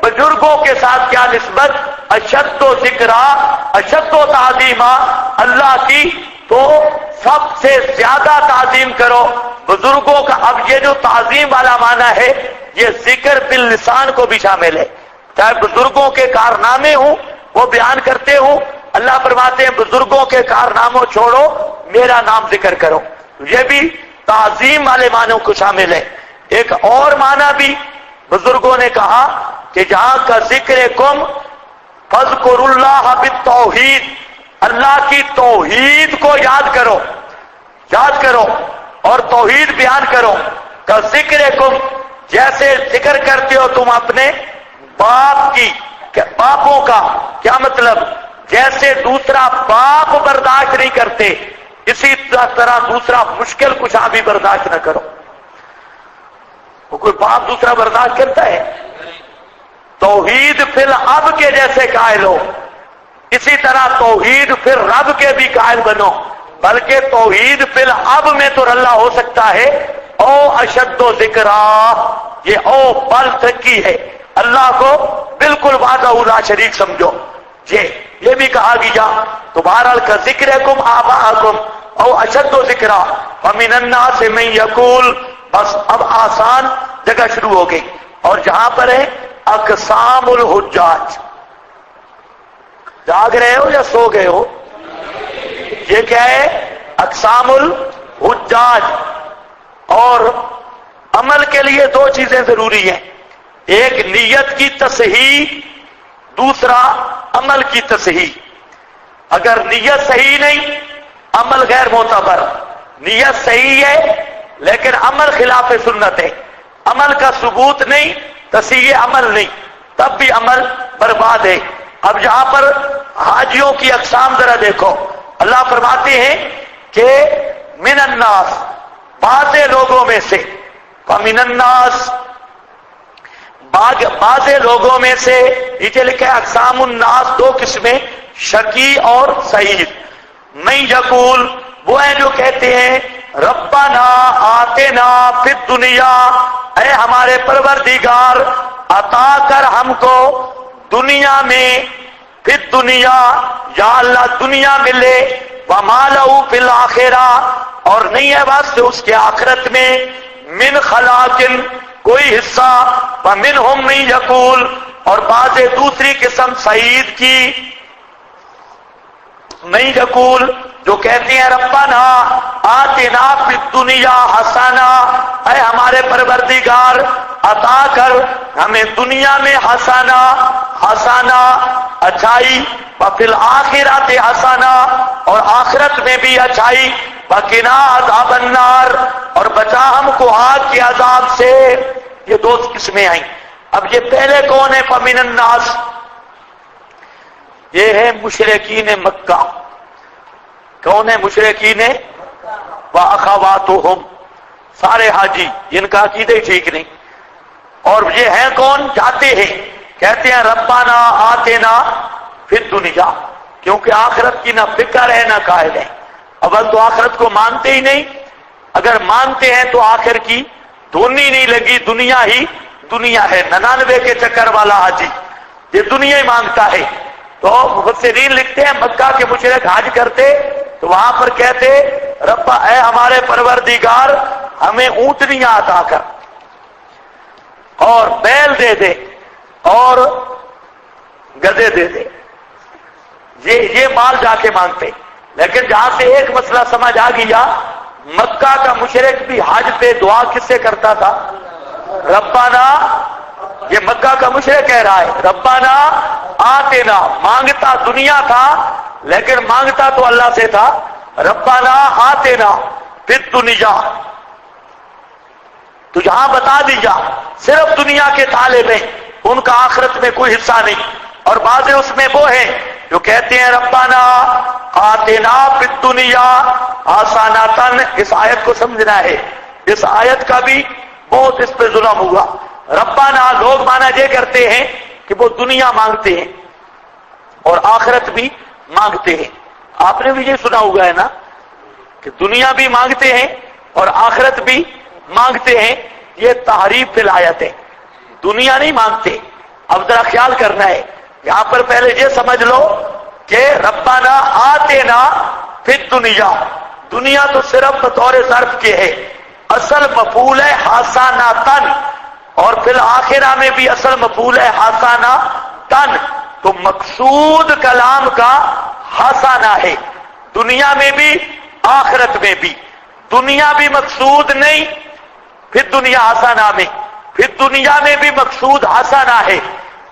S1: بزرگوں کے ساتھ کیا نسبت؟ اشد و ذکرا، اشد و تعظیمہ، اللہ کی تو سب سے زیادہ تعظیم کرو بزرگوں کا۔ اب یہ جو تعظیم والا معنی ہے یہ ذکر باللسان کو بھی شامل ہے، چاہے بزرگوں کے کارنامے ہوں وہ بیان کرتے ہوں، اللہ فرماتے ہیں بزرگوں کے کارناموں چھوڑو میرا نام ذکر کرو، یہ بھی تعظیم والے معنوں کو شامل ہے۔ ایک اور معنی بھی بزرگوں نے کہا کہ جہاں کا ذکر کم فاذکروا اللہ بالتوحید، اللہ کی توحید کو یاد کرو، یاد کرو اور توحید بیان کرو۔ کا ذکر کم، جیسے ذکر کرتے ہو تم اپنے باپ کی، باپوں کا، کیا مطلب؟ جیسے دوسرا باپ برداشت نہیں کرتے اسی طرح دوسرا مشکل کشا بھی برداشت نہ کرو۔ وہ کوئی باپ دوسرا برداشت کرتا ہے؟ توحید فی الاب کے جیسے قائل ہو، اسی طرح توحید پھر رب کے بھی قائل بنو، بلکہ توحید فی الاب میں تو اللہ ہو سکتا ہے او اشد و ذکرا، یہ او بل ترقی ہے، اللہ کو بالکل وحدہ لا شریک سمجھو۔ یہ بھی کہا گیا تو بہرحال کا ذکر کم آباءکم او اشد و ذکرا ومن الناس من یقول، بس اب آسان جگہ شروع ہو گئی، اور جہاں پر ہے اقسام الحجاج۔ جاگ رہے ہو یا سو گئے ہو؟ یہ کیا ہے؟ اقسام الحجاج۔ اور عمل کے لیے دو چیزیں ضروری ہیں، ایک نیت کی تصحیح، دوسرا عمل کی تصحیح۔ اگر نیت صحیح نہیں عمل غیر معتبر، نیت صحیح ہے لیکن عمل خلاف سنت ہے، عمل کا ثبوت نہیں، تصحیح عمل نہیں، تب بھی عمل برباد ہے۔ اب یہاں پر حاجیوں کی اقسام ذرا دیکھو، اللہ فرماتے ہیں کہ من الناس، بعض لوگوں میں سے، فمن الناس، بعض لوگوں میں سے، نیچے لکھا ہے اقسام الناس دو قسمیں، شقی اور سعید۔ من یقول، وہ ہیں جو کہتے ہیں ربنا آتنا فی الدنیا، اے ہمارے پروردگار عطا کر ہم کو دنیا میں، فی الدنیا، یا اللہ دنیا ملے، وما لہ فی الآخرہ، اور نہیں ہے واسطے اس کے آخرت میں، من خلاق، کوئی حصہ، ومنہم من یقول، اور بعض دوسری قسم سعید کی، من یقول، جو کہتے ہیں ربنا آتنا فی الدنیا حسنہ، اے ہمارے پروردگار عطا کر ہمیں دنیا میں حسنہ، حسنہ اچھائی، وفی الآخرۃ حسنہ، اور آخرت میں بھی اچھائی، وقنا عذاب النار، اور بچا ہم کو آگ کے عذاب سے۔ یہ دو قسمیں آئیں۔ اب یہ پہلے کون ہے؟ فمن الناس، یہ ہے مشرکین مکہ۔ کون ہے مشرکین واخواتہم؟ سارے حاجی، جن کا عقیدہ ہی ٹھیک نہیں۔ اور یہ ہیں کون؟ جاتے ہیں کہتے ہیں ربنا آتنا فی الدنیا، کیونکہ آخرت کی نہ فکر ہے نہ قائل ہے۔ اول تو آخرت کو مانتے ہی نہیں، اگر مانتے ہیں تو آخر کی دھونی نہیں لگی، دنیا ہی دنیا ہے۔ 99 کے چکر والا حاجی یہ دنیا ہی مانگتا ہے۔ تو مفسرین لکھتے ہیں مکہ کے مشرک حج کرتے تو وہاں پر کہتے ربا، اے ہمارے پروردگار ہمیں اونٹنیاں عطا کر اور بیل دے دے اور گدے دے دے، یہ مال جا کے مانگتے۔ لیکن جہاں سے ایک مسئلہ سمجھ آ گیا، مکہ کا مشرک بھی حج پہ دعا کس سے کرتا تھا؟ ربنا، یہ مکہ کا مشرک کہہ رہا ہے ربنا آتنا، مانگتا دنیا تھا لیکن مانگتا تو اللہ سے تھا۔ ربنا آتنا فی الدنیا، تو یہاں بتا دیا صرف دنیا کے طالب ہیں، ان کا آخرت میں کوئی حصہ نہیں۔ اور بعض اس میں وہ ہیں جو کہتے ہیں ربنا آتنا فی الدنیا حسنۃ۔ اس آیت کو سمجھنا ہے، اس آیت کا بھی بہت اس پہ ظلم ہوا۔ ربنا لوگ مانا یہ کرتے ہیں کہ وہ دنیا مانگتے ہیں اور آخرت بھی مانگتے ہیں۔ آپ نے بھی یہ سنا ہوگا ہے نا کہ دنیا بھی مانگتے ہیں اور آخرت بھی مانگتے ہیں، یہ تحریف فی الآیت ہے۔ دنیا نہیں مانگتے. اب ذرا خیال کرنا ہے، یہاں پر پہلے یہ سمجھ لو کہ ربنا آتنا فی الدنیا، دنیا تو صرف بطور ظرف کے ہے، اصل مفعول ہے حسناتن، اور فی الآخرہ میں بھی اصل مفعول ہے حسناتن. تو مقصود کلام کا حسنہ ہے، دنیا میں بھی آخرت میں بھی. دنیا بھی مقصود نہیں، پھر دنیا حسنہ میں، پھر دنیا میں بھی مقصود حسنہ ہے،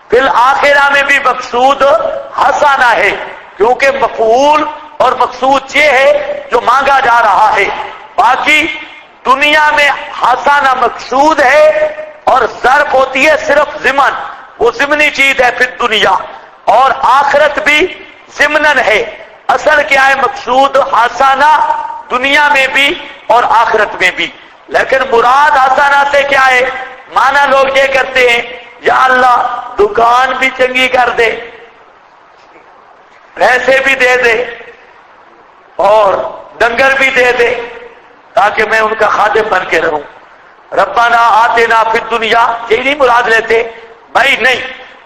S1: پھر آخرہ میں بھی مقصود حسنہ ہے، کیونکہ مفعول اور مقصود یہ ہے جو مانگا جا رہا ہے. باقی دنیا میں حسنہ مقصود ہے اور ظرف ہوتی ہے صرف ضمن، وہ ضمنی چیز ہے پھر دنیا، اور آخرت بھی ضمنن ہے. اصل کیا ہے؟ مقصود حسنہ دنیا میں بھی اور آخرت میں بھی. لیکن مراد حسنہ سے کیا ہے؟ مانا لوگ یہ کرتے ہیں یا اللہ دکان بھی چنگی کر دے، پیسے بھی دے دے اور ڈنگر بھی دے دے تاکہ میں ان کا خادم بن کے رہوں. ربنا آتنا فی الدنیا، یہ نہیں مراد لیتے بھائی، نہیں.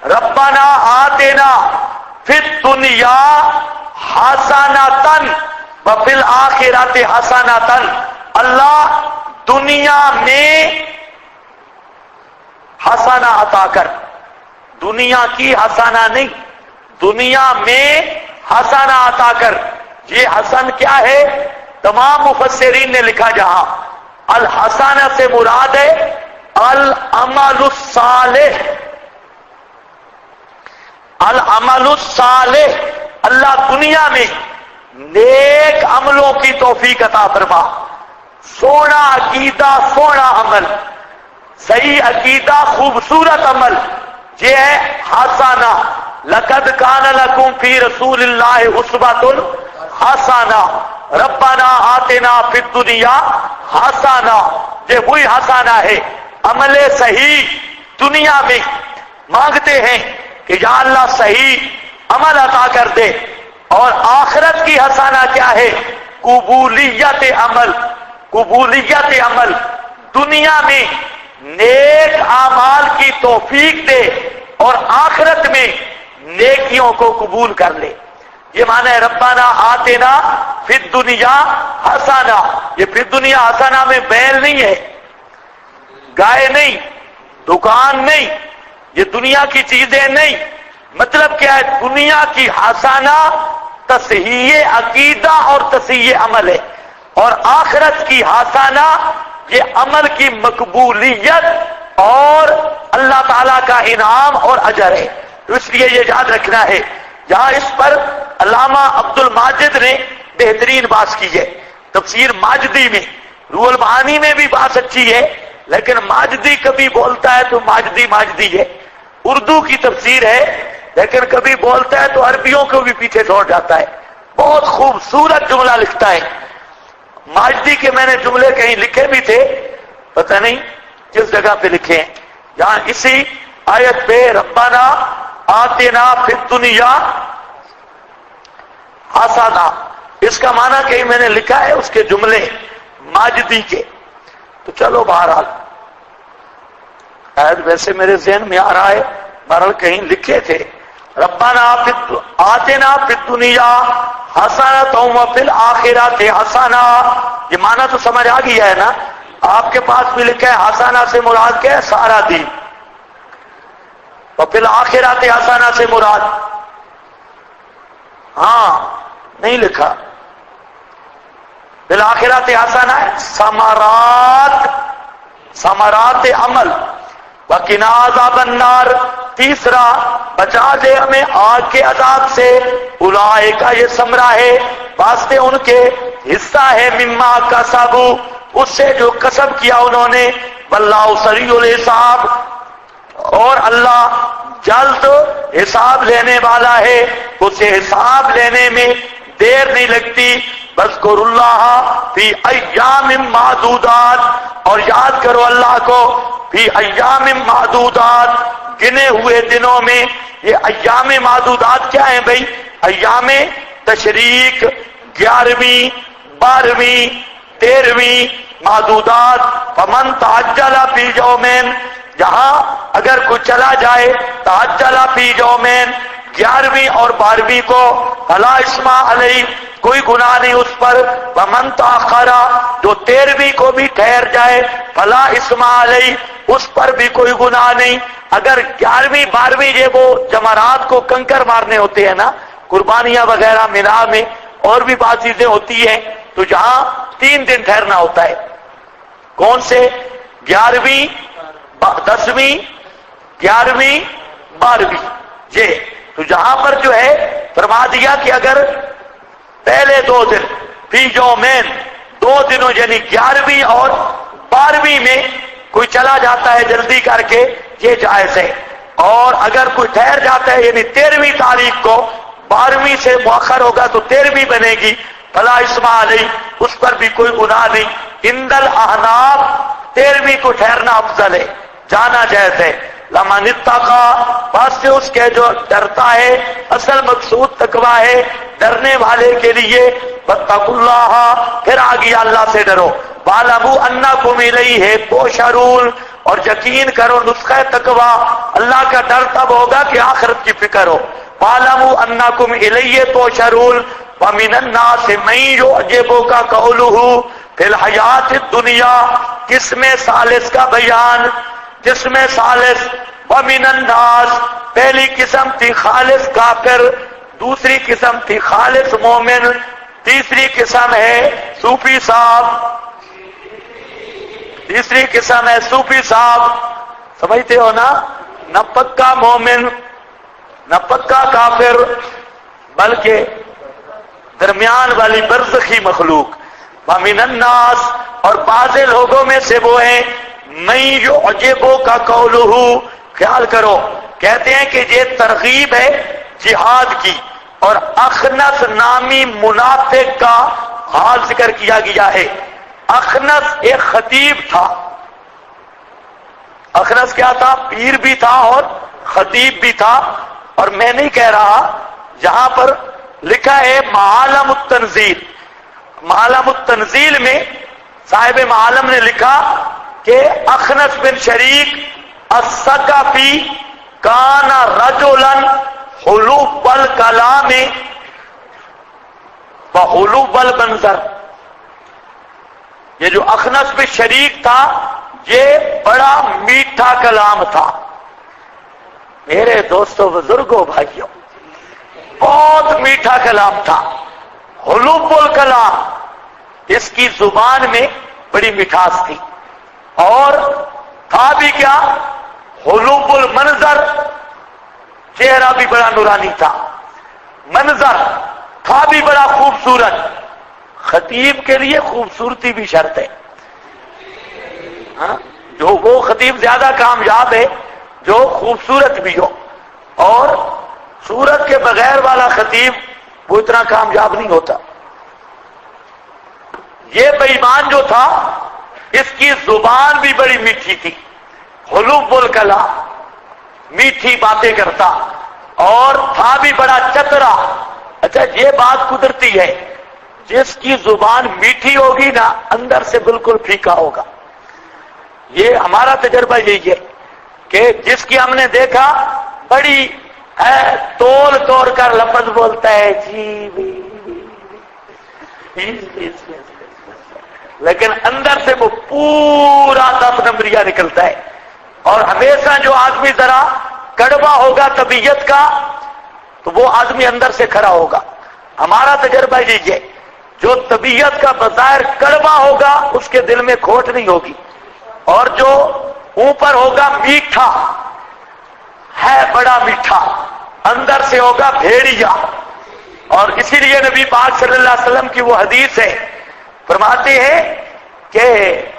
S1: ربنا آتنا فی الدنیا حسنۃ وفی الآخرۃ حسنۃ. اللہ دنیا میں حسنہ عطا کر، دنیا کی حسنہ نہیں، دنیا میں حسنہ عطا کر. یہ حسن کیا ہے؟ تمام مفسرین نے لکھا جہاں الحسنہ سے مراد ہے العمل الصالح، العمل الصالح. اللہ دنیا میں نیک عملوں کی توفیق عطا فرما، سونا عقیدہ، سونا عمل، صحیح عقیدہ، خوبصورت عمل، یہ ہے حسنہ. لقد کان لکم فی رسول اللہ اسوۃ حسنہ، ربنا آتنا فی الدنیا حسنہ. یہ وہی حسنہ ہے، عمل صحیح دنیا میں مانگتے ہیں کہ یا اللہ صحیح عمل عطا کر دے. اور آخرت کی حسنہ کیا ہے؟ قبولیت عمل، قبولیت عمل. دنیا میں نیک اعمال کی توفیق دے اور آخرت میں نیکیوں کو قبول کر لے. یہ معنی ہے ربنا آتنا فی الدنیا حسنہ. یہ فی الدنیا حسنہ میں بیل نہیں ہے، گائے نہیں، دکان نہیں، یہ دنیا کی چیزیں نہیں. مطلب کیا ہے؟ دنیا کی حسنہ تصحیح عقیدہ اور تصحیح عمل ہے، اور آخرت کی حسنہ یہ عمل کی مقبولیت اور اللہ تعالیٰ کا انعام اور اجر ہے. تو اس لیے یہ یاد رکھنا ہے. یہاں اس پر علامہ عبد الماجد نے بہترین بات کی ہے. تفسیر ماجدی میں، روح المعانی میں بھی بات اچھی ہے، لیکن ماجدی کبھی بولتا ہے تو ماجدی ماجدی ہے. اردو کی تفسیر ہے لیکن کبھی بولتا ہے تو عربیوں کو بھی پیچھے چھوڑ جاتا ہے. بہت خوبصورت جملہ لکھتا ہے ماجدی کے. میں نے جملے کہیں لکھے بھی تھے، پتہ نہیں کس جگہ پہ لکھے ہیں. یہاں اسی آیت پہ ربنا آتنا فی الدنیا حسنہ، اس کا معنی کہیں میں نے لکھا ہے اس کے جملے ماجدی کے. تو چلو بہرحال شاید ویسے میرے ذہن میں آ رہا ہے، بہرحال کہیں لکھے تھے ربنا آتنا فی الدنیا حسنۃ وفی الآخرۃ حسنہ. یہ معنی تو سمجھ آ گیا ہے نا؟ آپ کے پاس بھی لکھا ہے حسنہ سے مراد کیا ہے؟ سارا دین. وفی الآخرۃ حسنہ سے مراد ہاں نہیں لکھا، فی الآخرۃ حسنہ ہے ثمرات، ثمرات عمل. وقنا عذاب النار، تیسرا بچا دے ہمیں آگ کے عذاب سے. اولئک یہ ثمرہ ہے واسطے ان کے، حصہ ہے مما کسبوا، اس سے جو کسب کیا انہوں نے. واللہ سریع الحساب، اور اللہ جلد حساب لینے والا ہے، اسے حساب لینے میں دیر نہیں لگتی. بذکر اللہ فی ایام معدودات، اور یاد کرو اللہ کو فی ایام معدودات، گنے ہوئے دنوں میں. یہ ایام معدودات کیا ہیں بھائی؟ ایام تشریق، 11ویں، 12ویں، 13ویں معدودات. فمن تعجل فی یومین، جہاں اگر کوئی چلا جائے تعجل فی یومین 11ویں اور 12ویں کو فلا اسم علیہ کوئی گناہ نہیں اس پر، ومن تاخر جو 13ویں کو بھی ٹھہر جائے فلا اسم علیہ اس پر بھی کوئی گناہ نہیں۔ اگر 11ویں 12ویں یہ وہ جمرات کو کنکر مارنے ہوتے ہیں نا، قربانیاں وغیرہ مینا میں اور بھی بات چیزیں ہوتی ہیں، تو جہاں 3 دن ٹھہرنا ہوتا ہے، کون سے 11ویں 10ویں 11ویں 12ویں یہ، تو جہاں پر جو ہے فرما دیا کہ اگر پہلے 2 دن فی یومین 2 دنوں یعنی 11ویں اور 12ویں میں کوئی چلا جاتا ہے جلدی کر کے یہ جائز ہے، اور اگر کوئی ٹھہر جاتا ہے یعنی 13ویں تاریخ کو 12ویں سے مؤخر ہوگا تو 13ویں بنے گی، فلا اسم علیہ اس پر بھی کوئی گناہ نہیں۔ عند الاحناف 13ویں کو ٹھہرنا افضل ہے، جانا جائز ہے۔ لمن اتقى پس سے اس کے جو ڈرتا ہے، اصل مقصود تقویٰ ہے، ڈرنے والے کے لیے واتقوا اللہ پھر آگے اللہ سے ڈرو، واعلموا انکم الیہ تحشرون اور یقین کرو نسخہ تقویٰ اللہ کا ڈر تب ہوگا کہ آخرت کی فکر ہو، واعلموا انکم الیہ تحشرون ومن الناس من یعجبک قولہ فی الحیات الدنیا قسم ثالث کا بیان، قسم ثالث ومن الناس پہلی قسم تھی خالص کافر، دوسری قسم تھی خالص مومن، تیسری قسم ہے صوفی صاحب، تیسری قسم ہے صوفی صاحب، سمجھتے ہو نا، نہ پکا مومن نہ پکا کافر بلکہ درمیان والی برزخی مخلوق۔ ومن الناس اور بعض لوگوں میں سے وہ ہیں من یعجبو کا قولہ، خیال کرو کہتے ہیں کہ یہ ترغیب ہے جہاد کی، اور اخنس نامی منافق کا حال ذکر کیا گیا ہے۔ اخنس ایک خطیب تھا، اخنس کیا تھا؟ پیر بھی تھا اور خطیب بھی تھا، اور میں نہیں کہہ رہا، جہاں پر لکھا ہے معالم التنزیل، معالم التنزیل میں صاحب معالم نے لکھا کہ اخنس بن شریک الثقفی کان رجلا حلوب الکلام وحلوب المنظر، یہ جو اخنس بن شریک تھا یہ بڑا میٹھا کلام تھا۔ میرے دوستوں بزرگوں بھائیوں بہت میٹھا کلام تھا، حلوب الکلام، اس کی زبان میں بڑی مٹھاس تھی، اور تھا بھی کیا؟ حلوب المنظر، چہرہ بھی بڑا نورانی تھا، منظر تھا بھی بڑا خوبصورت۔ خطیب کے لیے خوبصورتی بھی شرط ہے، ہاں؟ جو وہ خطیب زیادہ کامیاب ہے جو خوبصورت بھی ہو، اور صورت کے بغیر والا خطیب وہ اتنا کامیاب نہیں ہوتا۔ یہ بے ایمان جو تھا اس کی زبان بھی بڑی میٹھی تھی، حلوب الکلام، میٹھی باتیں کرتا، اور تھا بھی بڑا چترا۔ اچھا یہ بات قدرتی ہے، جس کی زبان میٹھی ہوگی نا اندر سے بالکل پھیکا ہوگا۔ یہ ہمارا تجربہ یہی ہے کہ جس کی ہم نے دیکھا بڑی تول توڑ کر لفظ بولتا ہے جی لیکن اندر سے وہ پورا 10 نمبریہ نکلتا ہے، اور ہمیشہ جو آدمی ذرا کڑوا ہوگا طبیعت کا تو وہ آدمی اندر سے کھڑا ہوگا۔ ہمارا تجربہ یہی ہے، جو طبیعت کا بظاہر کڑوا ہوگا اس کے دل میں کھوٹ نہیں ہوگی، اور جو اوپر ہوگا میٹھا ہے، بڑا میٹھا، اندر سے ہوگا بھیڑیا۔ اور اسی لیے نبی پاک صلی اللہ علیہ وسلم کی وہ حدیث ہے، فرماتے ہیں کہ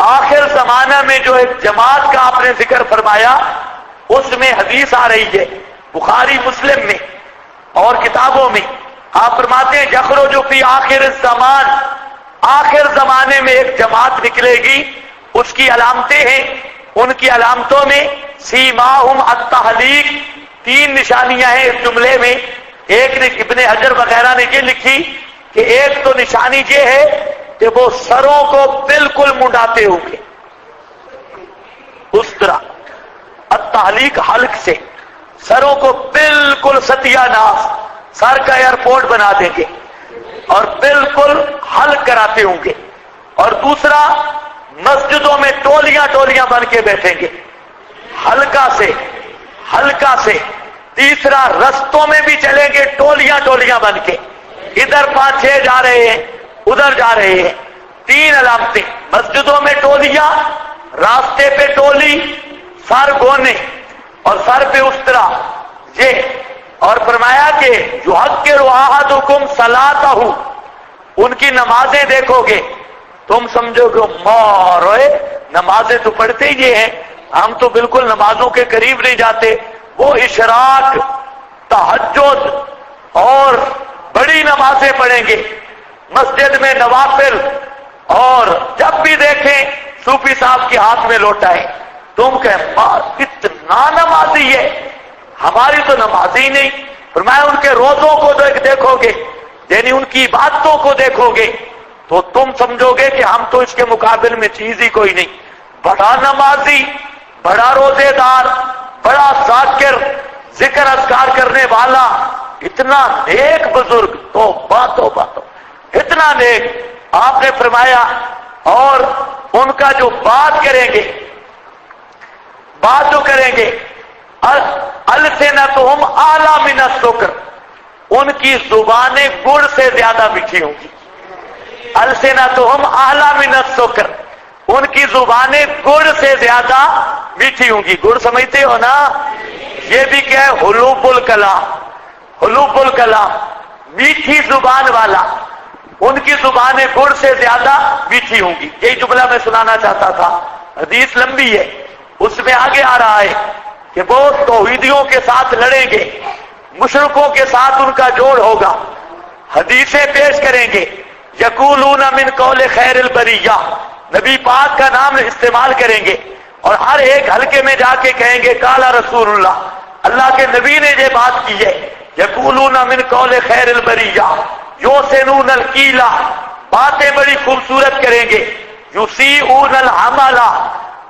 S1: آخر زمانہ میں جو ایک جماعت کا آپ نے ذکر فرمایا، اس میں حدیث آ رہی ہے بخاری مسلم میں اور کتابوں میں، آپ فرماتے ہیں یخرج فی آخر الزمان، آخر زمانے میں ایک جماعت نکلے گی، اس کی علامتیں ہیں، ان کی علامتوں میں سیماہم التحلیق، 3 نشانیاں ہیں اس جملے میں۔ ایک نے ابن حجر وغیرہ نے یہ لکھی کہ ایک تو نشانی یہ ہے کہ وہ سروں کو بالکل منڈاتے ہوں گے اس طرح، تعلیق حلق سے، سروں کو بالکل ستیہ ناس، سر کا ایئرپورٹ بنا دیں گے اور بالکل حلق کراتے ہوں گے. اور دوسرا، مسجدوں میں ٹولیاں ٹولیاں بن کے بیٹھیں گے حلقہ سے. تیسرا، رستوں میں بھی چلیں گے ٹولیاں ٹولیاں بن کے، ادھر 5-6 جا رہے ہیں ادھر جا رہے ہیں. 3 علامتیں، مسجدوں میں ٹولیاں، راستے پہ ٹولی، سر گونے اور سر پہ استرا. یہ اور فرمایا کہ یحقر احدکم صلاتہ، ان کی نمازیں دیکھو گے تم سمجھو گے ماروئے نمازیں تو پڑھتے ہی ہیں، ہم تو بالکل نمازوں کے قریب نہیں جاتے. وہ اشراق، تہجد اور بڑی نمازیں پڑھیں گے مسجد میں، نوافل. اور جب بھی دیکھیں صوفی صاحب کے ہاتھ میں لوٹا ہے، تم کہ کتنا نمازی ہے، ہماری تو نماز ہی نہیں. فرمایا ان کے روزوں کو دیکھو گے، یعنی ان کی عبادتوں کو دیکھو گے تو تم سمجھو گے کہ ہم تو اس کے مقابل میں چیز ہی کوئی نہیں. بڑا نمازی، بڑا روزے دار، بڑا ذاکر، ذکر اذکار کرنے والا، اتنا نیک بزرگ، تو باتوں اتنا نیک. آپ نے فرمایا اور ان کا جو بات جو کریں گے السنتہم اعلی من السکر، ان کی زبانیں گڑ سے زیادہ میٹھی ہوں گی. السنتہم اعلی من السکر، ان کی زبانیں گڑ سے زیادہ میٹھی ہوں گی. گڑ سمجھتے ہو نا؟ یہ بھی کیا ہے؟ حلوب الکلام، میٹھی زبان والا. ان کی زبانیں گڑ سے زیادہ میٹھی ہوں گی. یہی جملہ میں سنانا چاہتا تھا. حدیث لمبی ہے، اس میں آگے آ رہا ہے کہ وہ توحیدیوں کے ساتھ لڑیں گے، مشرکوں کے ساتھ ان کا جوڑ ہوگا، حدیثیں پیش کریں گے. یقولون من قول خیر البریہ، نبی پاک کا نام استعمال کریں گے اور ہر ایک حلقے میں جا کے کہیں گے قال رسول اللہ، اللہ کے نبی نے یہ بات کی ہے. یقولون من قول خیر البریہ یحسنون القیلہ، باتیں بڑی خوبصورت کریں گے. یسیئون العمل،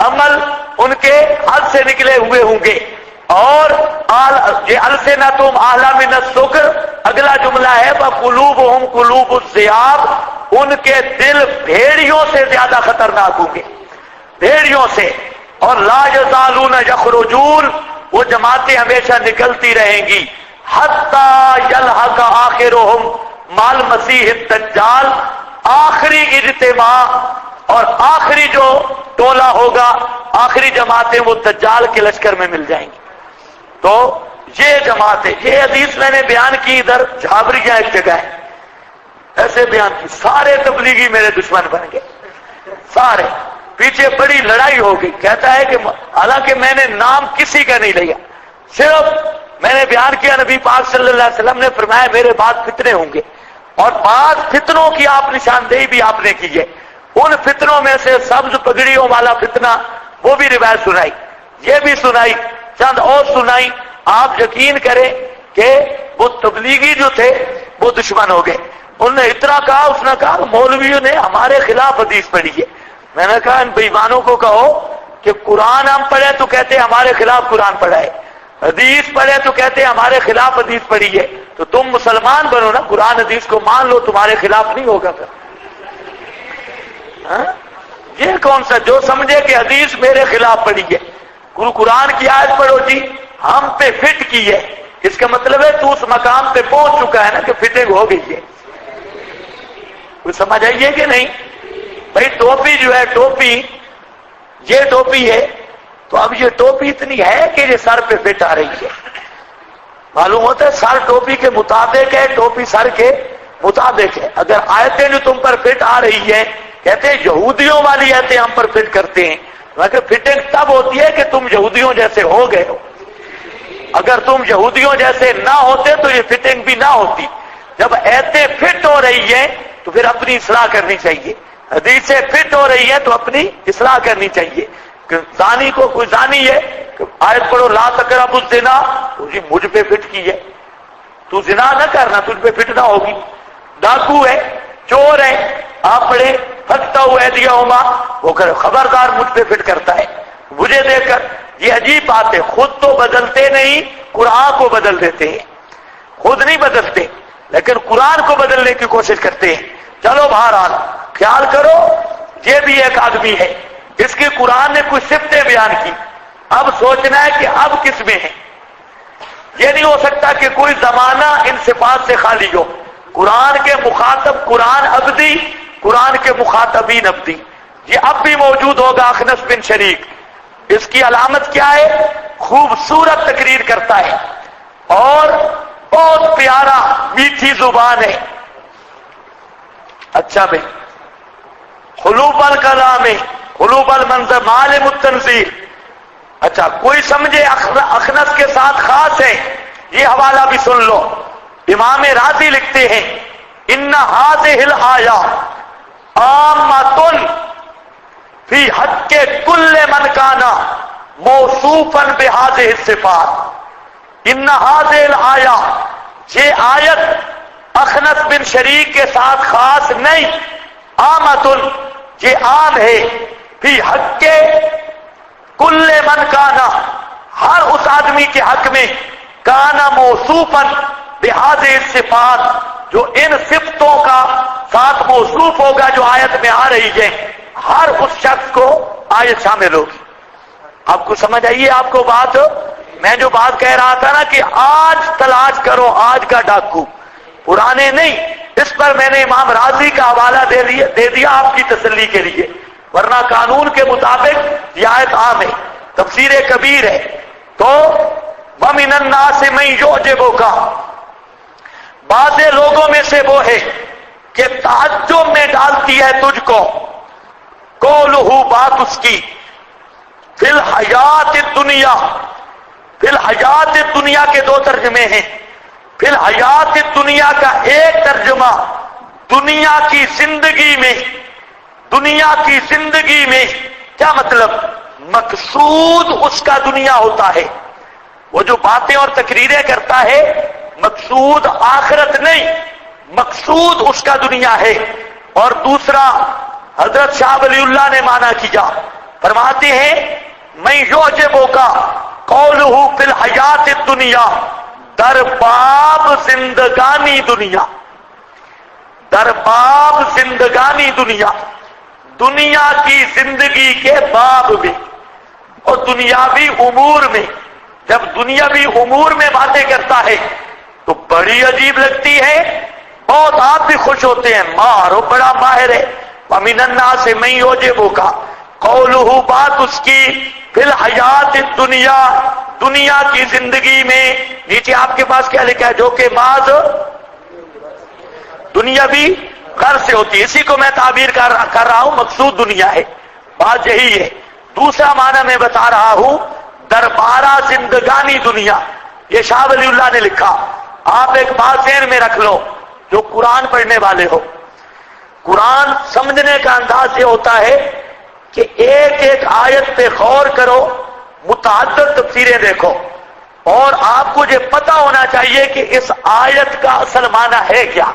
S1: عمل ان کے حد سے نکلے ہوئے ہوں گے. اور یہ السنتہم اعلی من السکر، اگلا جملہ ہے وقلوبہم قلوب الذئاب، ان کے دل بھیڑیوں سے زیادہ خطرناک ہوں گے، بھیڑیوں سے. اور لا یزالون یخرجون، وہ جماعتیں ہمیشہ نکلتی رہیں گی. حتی یلحق آخرہم مال مسیح الدجال، آخری اجتماع اور آخری جو ٹولہ ہوگا، آخری جماعتیں وہ دجال کے لشکر میں مل جائیں گی. تو یہ جماعتیں، یہ حدیث میں نے بیان کی ادھر جھابریہ ایک جگہ ہے، ایسے بیان کی. سارے تبلیغی میرے دشمن بن گئے، سارے. پیچھے بڑی لڑائی ہو گئی. کہتا ہے کہ حالانکہ میں نے نام کسی کا نہیں لیا، صرف میں نے بیان کیا نبی پاک صلی اللہ علیہ وسلم نے فرمایا میرے بعد فتنے ہوں گے، اور بعض فتنوں کی آپ نشاندہی بھی آپ نے کی ہے. ان فتنوں میں سے سبز پگڑیوں والا فتنہ، وہ بھی روایت سنائی، یہ بھی سنائی، چند اور سنائی. آپ یقین کریں کہ وہ تبلیغی جو تھے وہ دشمن ہو گئے. انہوں نے اتنا کہا، اس نے کہا مولویوں نے ہمارے خلاف حدیث پڑھی ہے. میں نے کہا ان بےایمانوں کو کہو کہ قرآن ہم پڑھے تو کہتے ہمارے خلاف قرآن پڑھا ہے، حدیث پڑھے تو کہتے ہمارے خلاف حدیث پڑھی ہے. تو تم مسلمان بنو نا، قرآن حدیث کو مان لو، تمہارے خلاف نہیں ہوگا پھر. یہ کون سا جو سمجھے کہ حدیث میرے خلاف پڑھی ہے، قرآن کی آیت پڑھو جی ہم پہ فٹ کی ہے، اس کا مطلب ہے تو اس مقام پہ پہنچ چکا ہے نا کہ فٹنگ ہو گئی ہے. کچھ سمجھ آئیے کہ نہیں؟ بھائی ٹوپی جو ہے، ٹوپی یہ ٹوپی ہے، تو اب یہ ٹوپی اتنی ہے کہ یہ سر پہ فٹ آ رہی ہے. معلوم ہوتا ہے سر ٹوپی کے مطابق ہے، ٹوپی سر کے مطابق ہے. اگر آیتیں جو تم پر فٹ آ رہی ہیں، کہتے ہیں یہودیوں والی آیتیں ہم پر فٹ کرتے ہیں، مگر فٹنگ تب ہوتی ہے کہ تم یہودیوں جیسے ہو گئے ہو. اگر تم یہودیوں جیسے نہ ہوتے تو یہ فٹنگ بھی نہ ہوتی. جب آیتیں فٹ ہو رہی ہیں تو پھر اپنی اصلاح کرنی چاہیے. حدیثیں فٹ ہو رہی ہے تو اپنی اصلاح کرنی چاہیے. زانی کو کوئی زانی ہے، آیت پڑھو لا تقربوا الزنا، تو جی مجھ پہ فٹ کی ہے، تو زنا نہ کرنا، تجھ پہ فٹ نہ ہوگی. ڈاکو ہے، چور ہے، آپ پڑھے فقطعوا ایدیہما، وہ خبردار مجھ پہ فٹ کرتا ہے، مجھے دیکھ کر. یہ عجیب بات ہے، خود تو بدلتے نہیں، قرآن کو بدل دیتے ہیں، خود نہیں بدلتے لیکن قرآن کو بدلنے کی کوشش کرتے ہیں۔ چلو بہرحال خیال کرو، یہ بھی ایک آدمی ہے، اس کی قرآن نے کچھ صفتیں بیان کی، اب سوچنا ہے کہ اب کس میں ہے۔ یہ نہیں ہو سکتا کہ کوئی زمانہ ان صفات سے خالی ہو، قرآن کے مخاطب قرآن ابدی، قرآن کے مخاطبین ابدی۔ یہ اب بھی موجود ہوگا اخنس بن شریک، اس کی علامت کیا ہے؟ خوبصورت تقریر کرتا ہے اور بہت پیارا میٹھی زبان ہے۔ اچھا بھائی، قلوب الکلام، قلوب المنظر، معالم التنزیل۔ اچھا کوئی سمجھے اخنس کے ساتھ خاص ہے؟ یہ حوالہ بھی سن لو، امام رازی لکھتے ہیں ان هذه الآیات عامۃ فی حق کل من کان موصوفا بهذه الصفات۔ ان هذه الآیات، یہ آیت اخنس بن شریک کے ساتھ خاص نہیں، عامۃ، یہ عام ہے، فی حق کل من کانا، ہر اس آدمی کے حق میں، کانا موصوفا بہذه الصفات، جو ان صفتوں کا ساتھ موصوف ہوگا جو آیت میں آ رہی ہے، ہر اس شخص کو آیت شامل ہوگی۔ آپ کو سمجھ آئیے آپ کو بات؟ میں جو بات کہہ رہا تھا نا کہ آج تلاش کرو، آج کا ڈاکو، پرانے نہیں۔ اس پر میں نے امام رازی کا حوالہ دے دیا آپ کی تسلی کے لیے، ورنہ قانون کے مطابق یہ آیت عام ہے، تفسیر کبیر ہے۔ تو وَمِنَ النَّاسِ مَن يُعْجِبُكَ، بعض لوگوں میں سے وہ ہے کہ تعجب میں ڈالتی ہے تجھ کو، قولہ، بات اس کی، فی الحیات الدنیا، فی الحیات الدنیا کے دو ترجمے ہیں۔ فی الحیات الدنیا کا ایک ترجمہ دنیا کی زندگی میں، دنیا کی زندگی میں کیا مطلب؟ مقصود اس کا دنیا ہوتا ہے، وہ جو باتیں اور تقریریں کرتا ہے مقصود آخرت نہیں، مقصود اس کا دنیا ہے۔ اور دوسرا حضرت شاہ ولی اللہ نے مانا کیا، فرماتے ہیں میں یعجبک قولہ فی الحیات الدنیا، در باب زندگانی دنیا، در باب زندگانی دنیا، دنیا کی زندگی کے باب میں اور دنیاوی امور میں۔ جب دنیاوی امور میں باتیں کرتا ہے تو بڑی عجیب لگتی ہے، بہت آپ بھی خوش ہوتے ہیں، مارو بڑا ماہر ہے۔ وَمِنَ النَّاسِ مَن يُعْجِبُكَ قَوْلُهُ، بات اس کی، فی الحیات الدنیا، دنیا کی زندگی میں۔ نیچے آپ کے پاس کیا لکھا ہے؟ جو کہ بعض دنیاوی غرض سے ہوتی ہے، اسی کو میں تعبیر کر رہا ہوں، مقصود دنیا ہے، بات یہی ہے۔ دوسرا معنی میں بتا رہا ہوں، دربارہ زندگانی دنیا، یہ شاہ ولی اللہ نے لکھا۔ آپ ایک بات ذہن میں رکھ لو، جو قرآن پڑھنے والے ہو، قرآن سمجھنے کا انداز یہ ہوتا ہے کہ ایک ایک آیت پہ غور کرو، متعدد تفسیریں دیکھو، اور آپ کو یہ پتہ ہونا چاہیے کہ اس آیت کا اصل معنی ہے کیا۔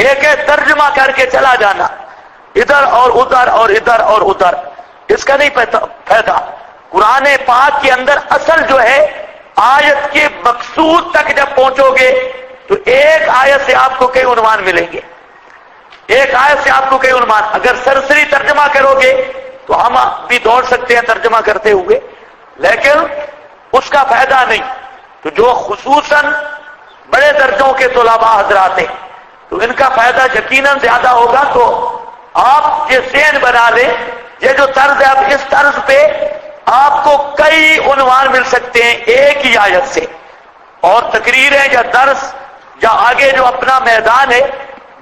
S1: ایک ایک ترجمہ کر کے چلا جانا، ادھر اور ادھر اور ادھر اور ادھر، اس کا نہیں فائدہ۔ قرآن پاک کے اندر اصل جو ہے، آیت کے مقصود تک جب پہنچو گے تو ایک آیت سے آپ کو کئی عنوان ملیں گے، ایک آیت سے آپ کو کئی عنوان۔ اگر سرسری ترجمہ کرو گے تو ہم بھی دوڑ سکتے ہیں ترجمہ کرتے ہوئے، لیکن اس کا فائدہ نہیں۔ تو جو خصوصاً بڑے درجوں کے طلباء حضرات ہیں تو ان کا فائدہ یقیناً زیادہ ہوگا۔ تو آپ یہ ذہن بنا لیں، یہ جو طرز ہے، اب اس طرز پہ آپ کو کئی عنوان مل سکتے ہیں ایک ہی آیت سے، اور تقریریں یا درس یا آگے جو اپنا میدان ہے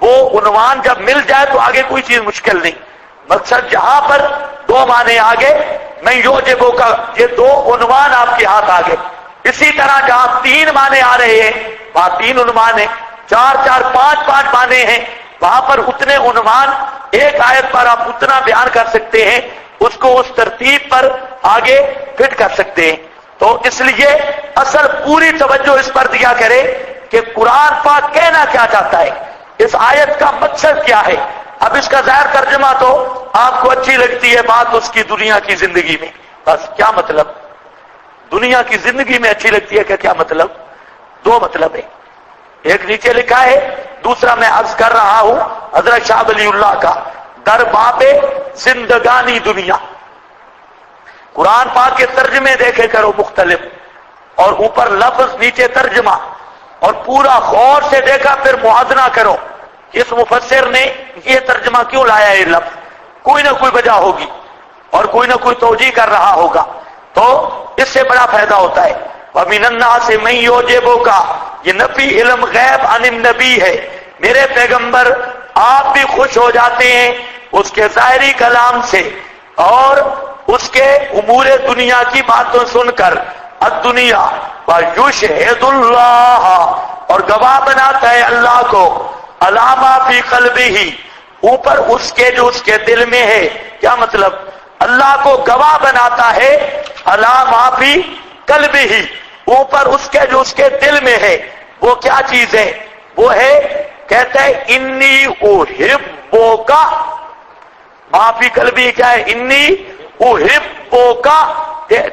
S1: وہ عنوان جب مل جائے تو آگے کوئی چیز مشکل نہیں۔ مقصد جہاں پر دو معنی آگے، میں یعجبک کا یہ دو عنوان آپ کے ہاتھ آگے، اسی طرح جہاں تین معنی آ رہے ہیں وہاں تین عنوان ہیں، چار چار پانچ پانچ معنی ہیں، وہاں پر اتنے عنوان ایک آیت پر آپ اتنا بیان کر سکتے ہیں، اس کو اس ترتیب پر آگے فٹ کر سکتے ہیں۔ تو اس لیے اصل پوری توجہ اس پر دیا کرے کہ قرآن پاک کہنا کیا چاہتا ہے، اس آیت کا مقصد کیا ہے۔ اب اس کا ظاہر ترجمہ تو آپ کو اچھی لگتی ہے، بات اس کی دنیا کی زندگی میں، بس کیا مطلب؟ دنیا کی زندگی میں اچھی لگتی ہے کہ کیا مطلب؟ دو مطلب ہے، ایک نیچے لکھا ہے، دوسرا میں عرض کر رہا ہوں حضرت شاہ ولی اللہ کا، در باب زندگانی دنیا۔ قرآن پاک کے ترجمے دیکھے کرو مختلف، اور اوپر لفظ نیچے ترجمہ، اور پورا غور سے دیکھا پھر موازنہ کرو کہ اس مفسر نے یہ ترجمہ کیوں لایا یہ لفظ، کوئی نہ کوئی وجہ ہوگی اور کوئی نہ کوئی توجیہ کر رہا ہوگا، تو اس سے بڑا فائدہ ہوتا ہے۔ وَمِنَ النَّاسِ مَن يُعْجِبُكَ، یہ نفی علم غیب عن النبی ہے، میرے پیغمبر آپ بھی خوش ہو جاتے ہیں اس کے ظاہری کلام سے اور اس کے امور دنیا کی باتوں سن کر، الدنیا وَيُشْهِدُ اللَّهَ، اور گواہ بناتا ہے اللہ کو، عَلَىٰ مَا فِي قَلْبِهِ، اوپر اس کے جو اس کے دل میں ہے۔ کیا مطلب؟ اللہ کو گواہ بناتا ہے عَلَىٰ مَا فِي قَلْبِهِ، اوپر اس کے جو اس کے دل میں ہے۔ وہ کیا چیز ہے؟ وہ ہے، کہتا ہے انی احبک، ما فی قلبی کیا ہے؟ انی احبک،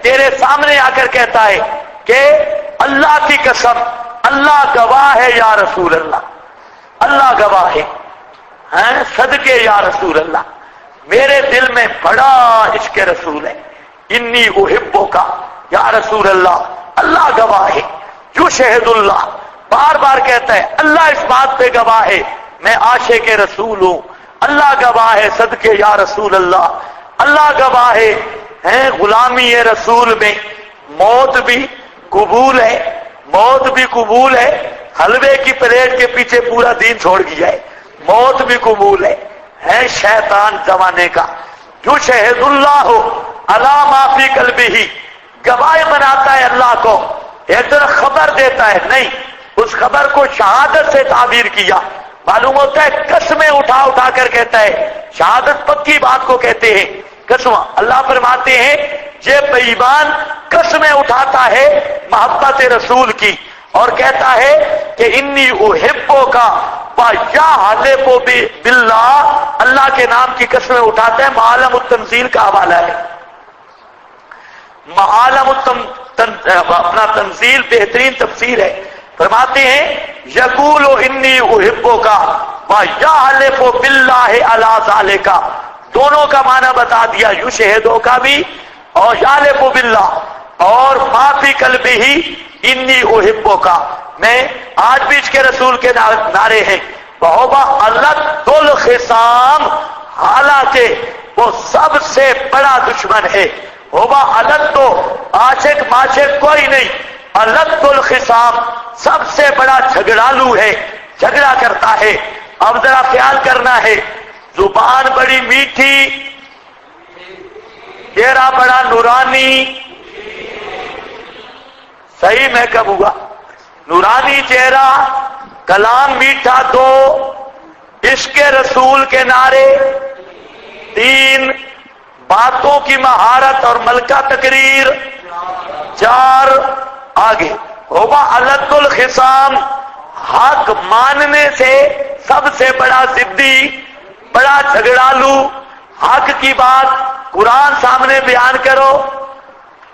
S1: تیرے سامنے آ کر کہتا ہے کہ اللہ کی قسم، اللہ گواہ ہے یا رسول اللہ، اللہ گواہ ہے، صدقے یا رسول اللہ، میرے دل میں بڑا عشق رسول ہے، انی احبک یا رسول اللہ، اللہ گواہ ہے، یشہد اللہ، بار بار کہتا ہے اللہ اس بات پہ گواہ ہے میں عاشق رسول ہوں، اللہ گواہ ہے صدقے یا رسول اللہ، اللہ گواہ ہے غلامی رسول میں موت بھی قبول ہے، موت بھی قبول ہے، حلوے کی پلیٹ کے پیچھے پورا دین چھوڑ گیا ہے، موت بھی قبول ہے شیطان زمانے کا، یشہد اللہ علی ما فی قلبہ، گواہ بناتا ہے اللہ کو، ایک طرح خبر دیتا ہے، نہیں، اس خبر کو شہادت سے تعبیر کیا، معلوم ہوتا ہے قسمیں اٹھا اٹھا کر کہتا ہے، شہادت پکی بات کو کہتے ہیں قسم۔ اللہ فرماتے ہیں یہ بے ایمان قسمیں اٹھاتا ہے محبت رسول کی اور کہتا ہے کہ انی احبک ویحلف باللہ، اللہ کے نام کی قسمیں اٹھاتا ہے۔ معالم التنزیل کا حوالہ ہے، معالم اپنا تنزیل بہترین تفسیر ہے، فرماتے ہیں یقول انی احبک ویحلف باللہ علی ذالک، دونوں کا معنی بتا دیا، یشہدو کا بھی اور یحلف باللہ، اور ما فی قلبہ انی احبک، میں آج بھی اس کے رسول کے نعرے ہیں، وَهُوَ أَلَدُّ الْخِصَامِ، حالانکہ وہ سب سے بڑا دشمن ہے، ہوبا الد تو عاشق معاشق کوئی نہیں، الد الخصام سب سے بڑا جھگڑالو ہے، جھگڑا کرتا ہے۔ اب ذرا خیال کرنا ہے، زبان بڑی میٹھی، چہرہ بڑا نورانی، صحیح میں کب ہوا؟ نورانی چہرہ، کلام میٹھا دو، عشق رسول کے نعرے تین، باتوں کی مہارت اور ملکہ تقریر چار، آگے ہوبا الد الخصام، حق ماننے سے سب سے بڑا ضدی، بڑا جھگڑالو، حق کی بات قرآن سامنے بیان کرو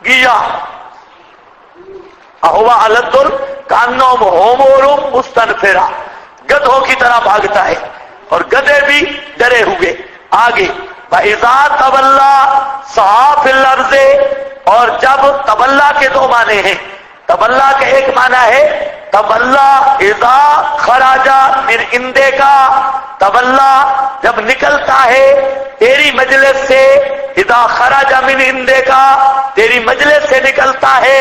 S1: گیا، ہوبا الد کانوم ہومورم مستنفرا، گدھوں کی طرح بھاگتا ہے اور گدھے بھی ڈرے ہوئے۔ آگے فَإِذَا تَوَلَّى سَعَىٰ فِي الْأَرْضِ، اور جب تولّا کے دو معنی ہیں، تولّا کا ایک معنی ہے تولّا اذا خرج من عندک، تولّا جب نکلتا ہے تیری مجلس سے، اذا خرج من عندک تیری مجلس سے نکلتا ہے،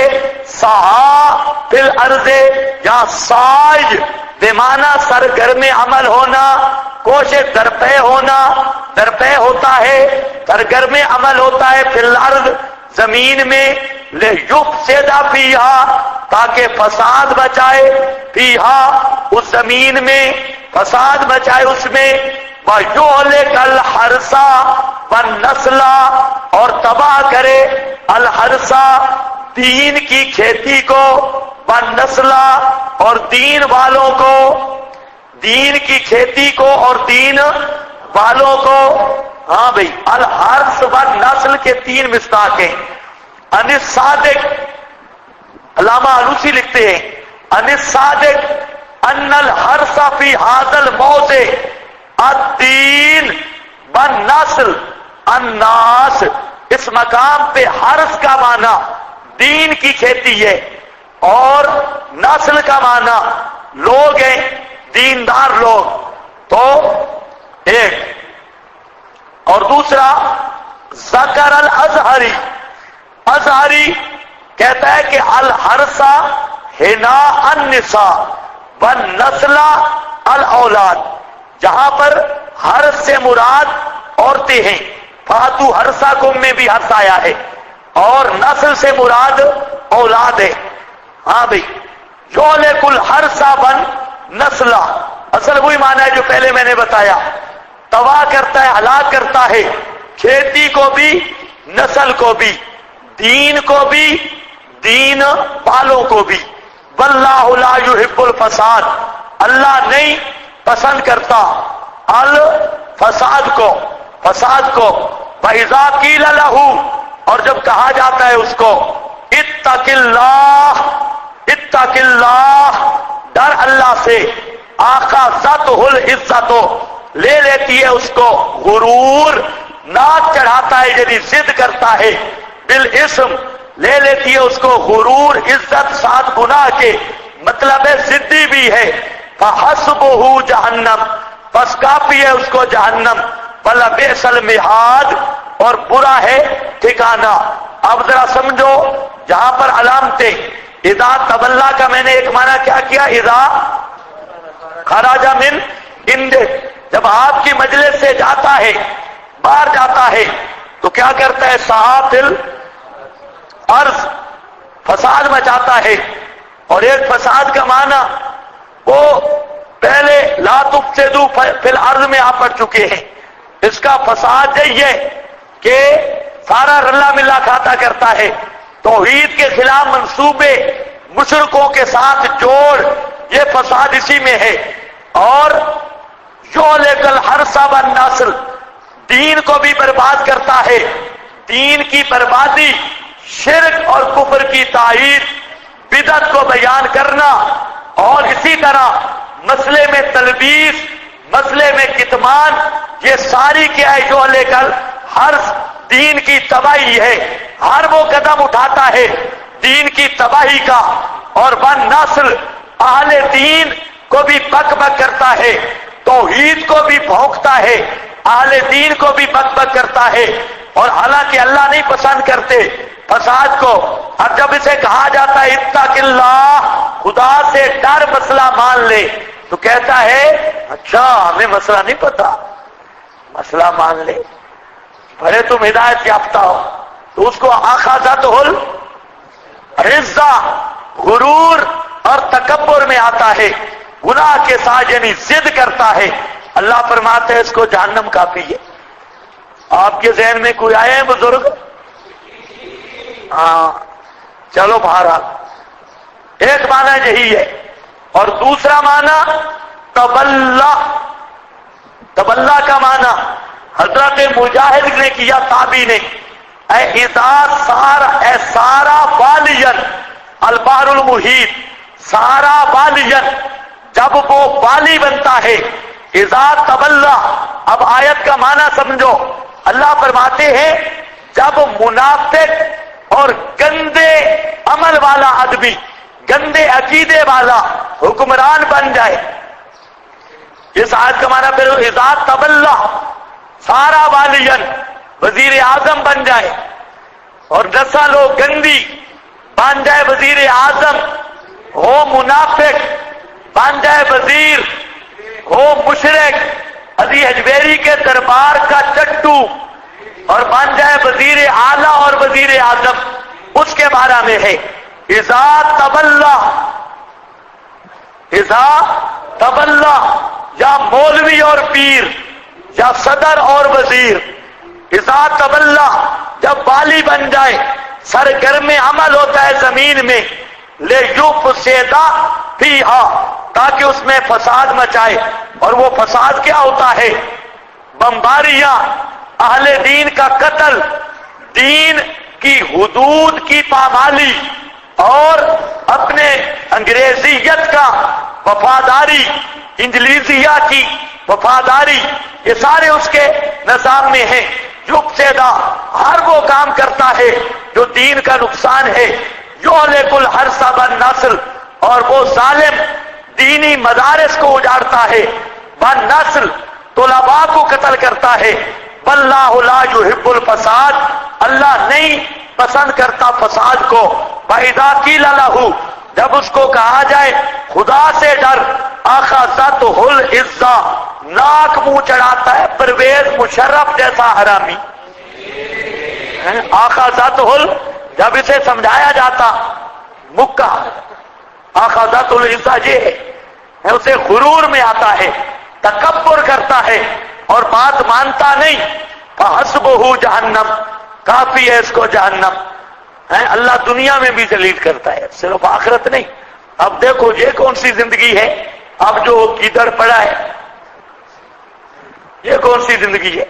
S1: سعیٰ فی الارض، یا سائج بمعنی سرگرم عمل ہونا، کوشش درپے ہونا، درپے ہوتا ہے، سرگرم عمل ہوتا ہے، فی الارض زمین میں، لیفسد فیہا تاکہ فساد بچائے، فیہا اس زمین میں فساد بچائے اس میں، وَيُهْلِكَ الْحَرْثَ وَالنَّسْلَ، اور تباہ کرے الحرث دین کی کھیتی کو، وَالنَّسْلَ اور دین والوں کو، دین کی کھیتی کو اور دین والوں کو۔ ہاں بھئی، الحرث والنسل کے تین مصداق ہیں، ان الصادق علامہ علوسی لکھتے ہیں ان الصادق ان الحرث فی ھذا الموضع الدین بالنسل الناس، اس مقام پہ حرث کا معنی دین کی کھیتی ہے اور نسل کا معنی لوگ ہیں، دیندار لوگ. تو ایک اور دوسرا ذکر الازہری، ازہری کہتا ہے کہ الحرث ہنا النساء والنسل الاولاد، جہاں پر حرث سے مراد عورتیں ہیں، فاتو حرثکم میں بھی حرث آیا ہے، اور نسل سے مراد اولاد ہے. ہاں بھئی یولک الحرث والنسل، اصل وہی معنی ہے جو پہلے میں نے بتایا، تباہ کرتا ہے، ہلاک کرتا ہے، کھیتی کو بھی نسل کو بھی، دین کو بھی دین والوں کو بھی. واللہ لا یحب الفساد، اللہ نہیں پسند کرتا الفساد کو، فساد کو. فَإِذَا قِيلَ لَهُ، اور جب کہا جاتا ہے اس کو اتق اللہ، اتق اللہ، ڈر اللہ سے، آخذتہ العزت، لے لیتی ہے اس کو غرور، ناک چڑھاتا ہے یعنی ضد کرتا ہے، بالاسم، لے لیتی ہے اس کو غرور، عزت ساتھ گناہ کے، مطلب ہے ضدی بھی ہے. فحسبہ جہنم، بس کافی ہے اس کو جہنم. فلبئس المہاد، اور برا ہے ٹھکانہ. اب ذرا سمجھو جہاں پر علامتیں، اذا تولا کا میں نے ایک معنی کیا کیا، اذا خرج من عندہ، جب آپ کی مجلس سے جاتا ہے، باہر جاتا ہے تو کیا کرتا ہے، صحافل عرض، فساد مچاتا ہے. اور ایک فساد کا معنی وہ پہلے لا تفسدوا فی الارض میں آپ پڑھ چکے ہیں. اس کا فساد یہی ہے کہ سارا رلا ملا کھاتا کرتا ہے، توحید کے خلاف منصوبے مشرکوں کے ساتھ جوڑ، یہ فساد اسی میں ہے. اور یولک الحرث والنسل، دین کو بھی برباد کرتا ہے. دین کی بربادی، شرک اور کفر کی تائید، بدعت کو بیان کرنا، اور اسی طرح مسئلے میں تلبیس، مسئلے میں کتمان، یہ ساری کیا ہے، یولک الحرث، دین کی تباہی ہے. ہر وہ قدم اٹھاتا ہے دین کی تباہی کا. اور والنسل، اہل دین کو بھی بک بک کرتا ہے، توحید کو بھی بھونکتا ہے، اہل دین کو بھی بک بک کرتا ہے. اور حالانکہ اللہ نہیں پسند کرتے فساد کو. اب جب اسے کہا جاتا ہے اتق اللہ، خدا سے ڈر، مسئلہ مان لے، تو کہتا ہے اچھا ہمیں مسئلہ نہیں پتا، مسئلہ مان لے. بھلے تم ہدایت یافتہ ہو، تو اس کو آخذتہ العزہ، غرور اور تکبر میں آتا ہے، گناہ کے ساتھ یعنی ضد کرتا ہے. اللہ فرماتے ہیں اس کو جہنم کافی ہے. آپ کے ذہن میں کوئی آئے ہیں بزرگ؟ ہاں چلو بہرحال ایک معنی یہی ہے. اور دوسرا معنی تبلا، تبلا کا معنی حضرت مجاہد نے کیا، تابعی نے، اے اذا سارا، اے سارا بالین البحر المحیط، سارا بالین، جب وہ بالی بنتا ہے. اذا تبلا، اب آیت کا معنی سمجھو. اللہ فرماتے ہیں جب منافق اور گندے عمل والا آدمی، گندے عقیدے والا حکمران بن جائے. اس آیت کا معنی پھر اذا تبلا، سارا والین، وزیر اعظم بن جائے، اور نسل و گندی بن جائے وزیر اعظم، ہو منافق بن جائے وزیر، ہو مشرک علی حجویری کے دربار کا چٹو، اور بن جائے وزیر اعلیٰ اور وزیر اعظم. اس کے بارے میں ہے اذا تبلا، اذا تبلا، یا مولوی اور پیر، یا صدر اور وزیر. اذا تبلا، جب بالی بن جائے، سرگرم عمل ہوتا ہے زمین میں، لیفسد فیہا، تاکہ اس میں فساد مچائے. اور وہ فساد کیا ہوتا ہے؟ بمباریاں، اہل دین کا قتل، دین کی حدود کی پامالی، اور اپنے انگریزیت کا وفاداری، انجلیزیہ کی وفاداری، یہ سارے اس کے نظام میں ہیں۔ یفسدہ ہر وہ کام کرتا ہے جو دین کا نقصان ہے، یہلک الحرث والنسل، اور وہ ظالم دینی مدارس کو اجاڑتا ہے، والنسل طلباء کو قتل کرتا ہے، واللہ لا یحب الفساد، اللہ نہیں پسند کرتا فساد کو۔ وَإِذَا قِيلَ لَهُ، جب اس کو کہا جائے خدا سے ڈر، أَخَذَتْهُ الْعِزَّةُ، ناک منہ چڑھاتا ہے پرویز مشرف جیسا حرامی۔ أَخَذَتْهُ، جب اسے سمجھایا جاتا مکہ، أَخَذَتْهُ الْعِزَّةُ یہ ہے، اسے غرور میں آتا ہے، تکبر کرتا ہے اور بات مانتا نہیں، فَحَسْبُهُ جہنم، کافی ہے اس کو جہنم۔ اللہ دنیا میں بھی ذلیل کرتا ہے، صرف آخرت نہیں۔ اب دیکھو یہ کون سی زندگی ہے، اب جو کدھر پڑا ہے، یہ کون سی زندگی ہے؟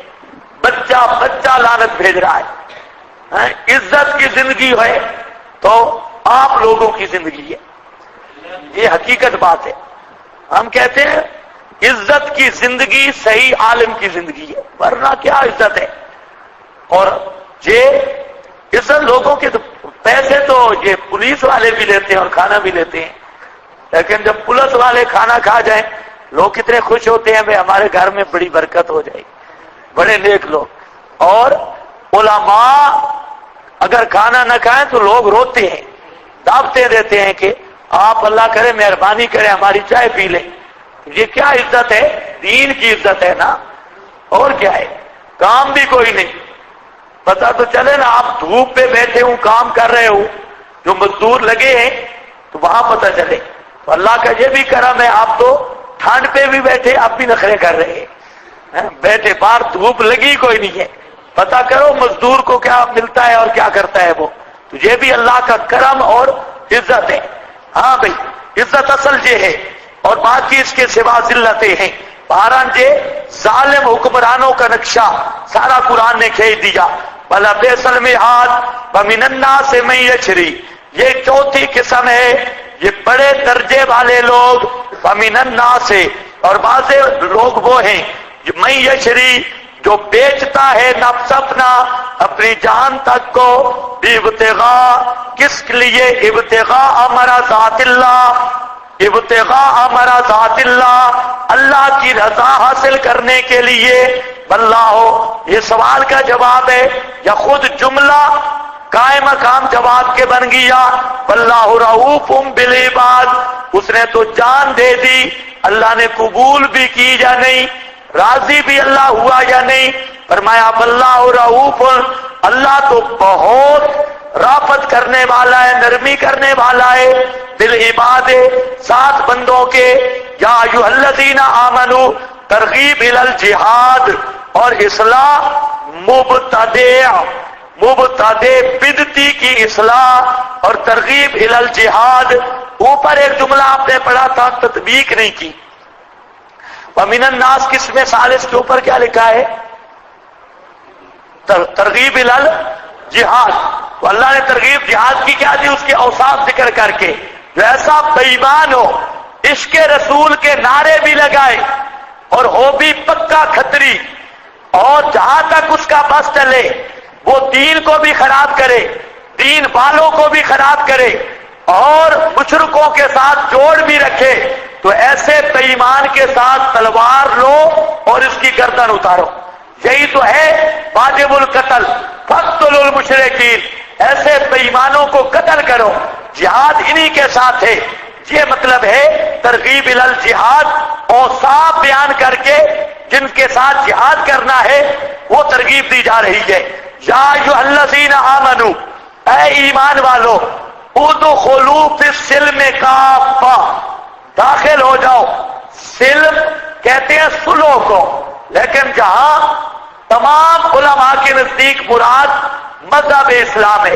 S1: بچہ بچہ لعنت بھیج رہا ہے۔ عزت کی زندگی ہے تو آپ لوگوں کی زندگی ہے، یہ حقیقت بات ہے۔ ہم کہتے ہیں عزت کی زندگی صحیح عالم کی زندگی ہے، ورنہ کیا عزت ہے؟ اور یہ عزت لوگوں کے پیسے تو یہ پولیس والے بھی لیتے ہیں اور کھانا بھی لیتے ہیں، لیکن جب پولیس والے کھانا کھا جائیں لوگ کتنے خوش ہوتے ہیں، بھئی ہمارے گھر میں بڑی برکت ہو جائے گی، بڑے نیک لوگ۔ اور علماء اگر کھانا نہ کھائیں تو لوگ روتے ہیں، دعوتیں دیتے ہیں کہ آپ اللہ کرے مہربانی کرے ہماری چائے پی لیں۔ یہ کیا عزت ہے؟ دین کی عزت ہے نا، اور کیا ہے؟ کام بھی کوئی نہیں، پتا تو چلے نا، آپ دھوپ پہ بیٹھے ہوں کام کر رہے ہو، جو مزدور لگے ہیں تو وہاں پتا چلے۔ تو اللہ کا یہ بھی کرم ہے، آپ تو ٹھنڈ پہ بھی بیٹھے، آپ بھی نخرے کر رہے ہیں، بیٹھے باہر دھوپ لگی کوئی نہیں ہے، پتا کرو مزدور کو کیا ملتا ہے اور کیا کرتا ہے وہ۔ تو یہ بھی اللہ کا کرم اور عزت ہے۔ ہاں بھائی عزت اصل یہ ہے، اور باقی اس کے سوا ذلتیں ہیں۔ بہرحال یہ ظالم حکمرانوں کا نقشہ سارا قرآن نے کھینچ دیا۔ بلا بیسل میں ہاتھ ومن الناس من یشری، یہ چوتھی قسم ہے، یہ بڑے درجے والے لوگ، ومن الناس، اور بعض لوگ وہ ہیں من یشری جو بیچتا ہے نفس اپنا، اپنی جان تک کو، ابتغاء، کس لیے؟ ابتغاء مرضات اللہ، ابتغاء مرضات اللہ، اللہ کی رضا حاصل کرنے کے لیے۔ واللہ، یہ سوال کا جواب ہے یا خود جملہ قائم مقام جواب کے بن گیا؟ واللہ رؤوف بالعباد، اس نے تو جان دے دی، اللہ نے قبول بھی کی یا نہیں، راضی بھی اللہ ہوا یا نہیں؟ فرمایا واللہ رؤوف، اللہ تو بہت رافت کرنے والا ہے، نرمی کرنے والا ہے، بالعباد، ساتھ بندوں کے۔ یا ایھا الذین آمنوا، ترغیب الی الجہاد، اور اصلاح مبتدع بدعتی کی اصلاح اور ترغیب الی الجہاد۔ اوپر ایک جملہ آپ نے پڑھا تھا، تطبیق نہیں کی۔ ومن الناس کس میں ثالث کے اوپر کیا لکھا ہے؟ ترغیب الی الجہاد۔ تو اللہ نے ترغیب جہاد کی کیا دی؟ اس کے اوصاف ذکر کر کے، جو ایسا بے ایمان ہو، عشق رسول کے نعرے بھی لگائے اور ہو بھی پکا کھتری، اور جہاں تک اس کا بس چلے وہ دین کو بھی خراب کرے، دین والوں کو بھی خراب کرے، اور مشرکوں کے ساتھ جوڑ بھی رکھے، تو ایسے بے ایمان کے ساتھ تلوار لو اور اس کی گردن اتارو۔ یہی تو ہے واجب القتل، فاقتلوا المشرکین، ایسے بے ایمانوں کو قتل کرو، جہاد انہی کے ساتھ ہے۔ یہ مطلب ہے ترغیب الی الجہاد، اوصاف بیان کر کے جن کے ساتھ جہاد کرنا ہے وہ ترغیب دی جا رہی ہے۔ یا ایھا الذین آمنوا، اے ایمان والو، ادخلوا فی السلم کافہ، داخل ہو جاؤ۔ سلم کہتے ہیں صلح کو، لیکن جہاں تمام علماء کے نزدیک مراد مذہب اسلام ہے،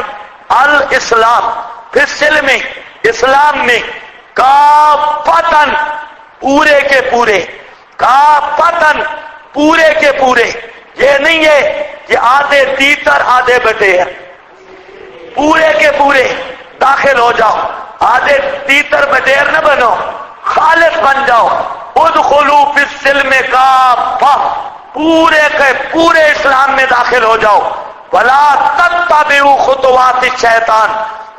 S1: الاسلام فی السلم، اسلام میں، کافتن، پورے کے پورے، کافتن، پورے کے پورے۔ یہ نہیں ہے کہ آدھے تیتر آدھے بٹے ہیں، پورے کے پورے، داخل ہو جاؤ، آدھے تیتر بٹیر نہ بنو، خالص بن جاؤ۔ ادخلوا فی السلم کافہ، پورے کے پورے اسلام میں داخل ہو جاؤ۔ ولا تتبعوا خطوات الشیطان،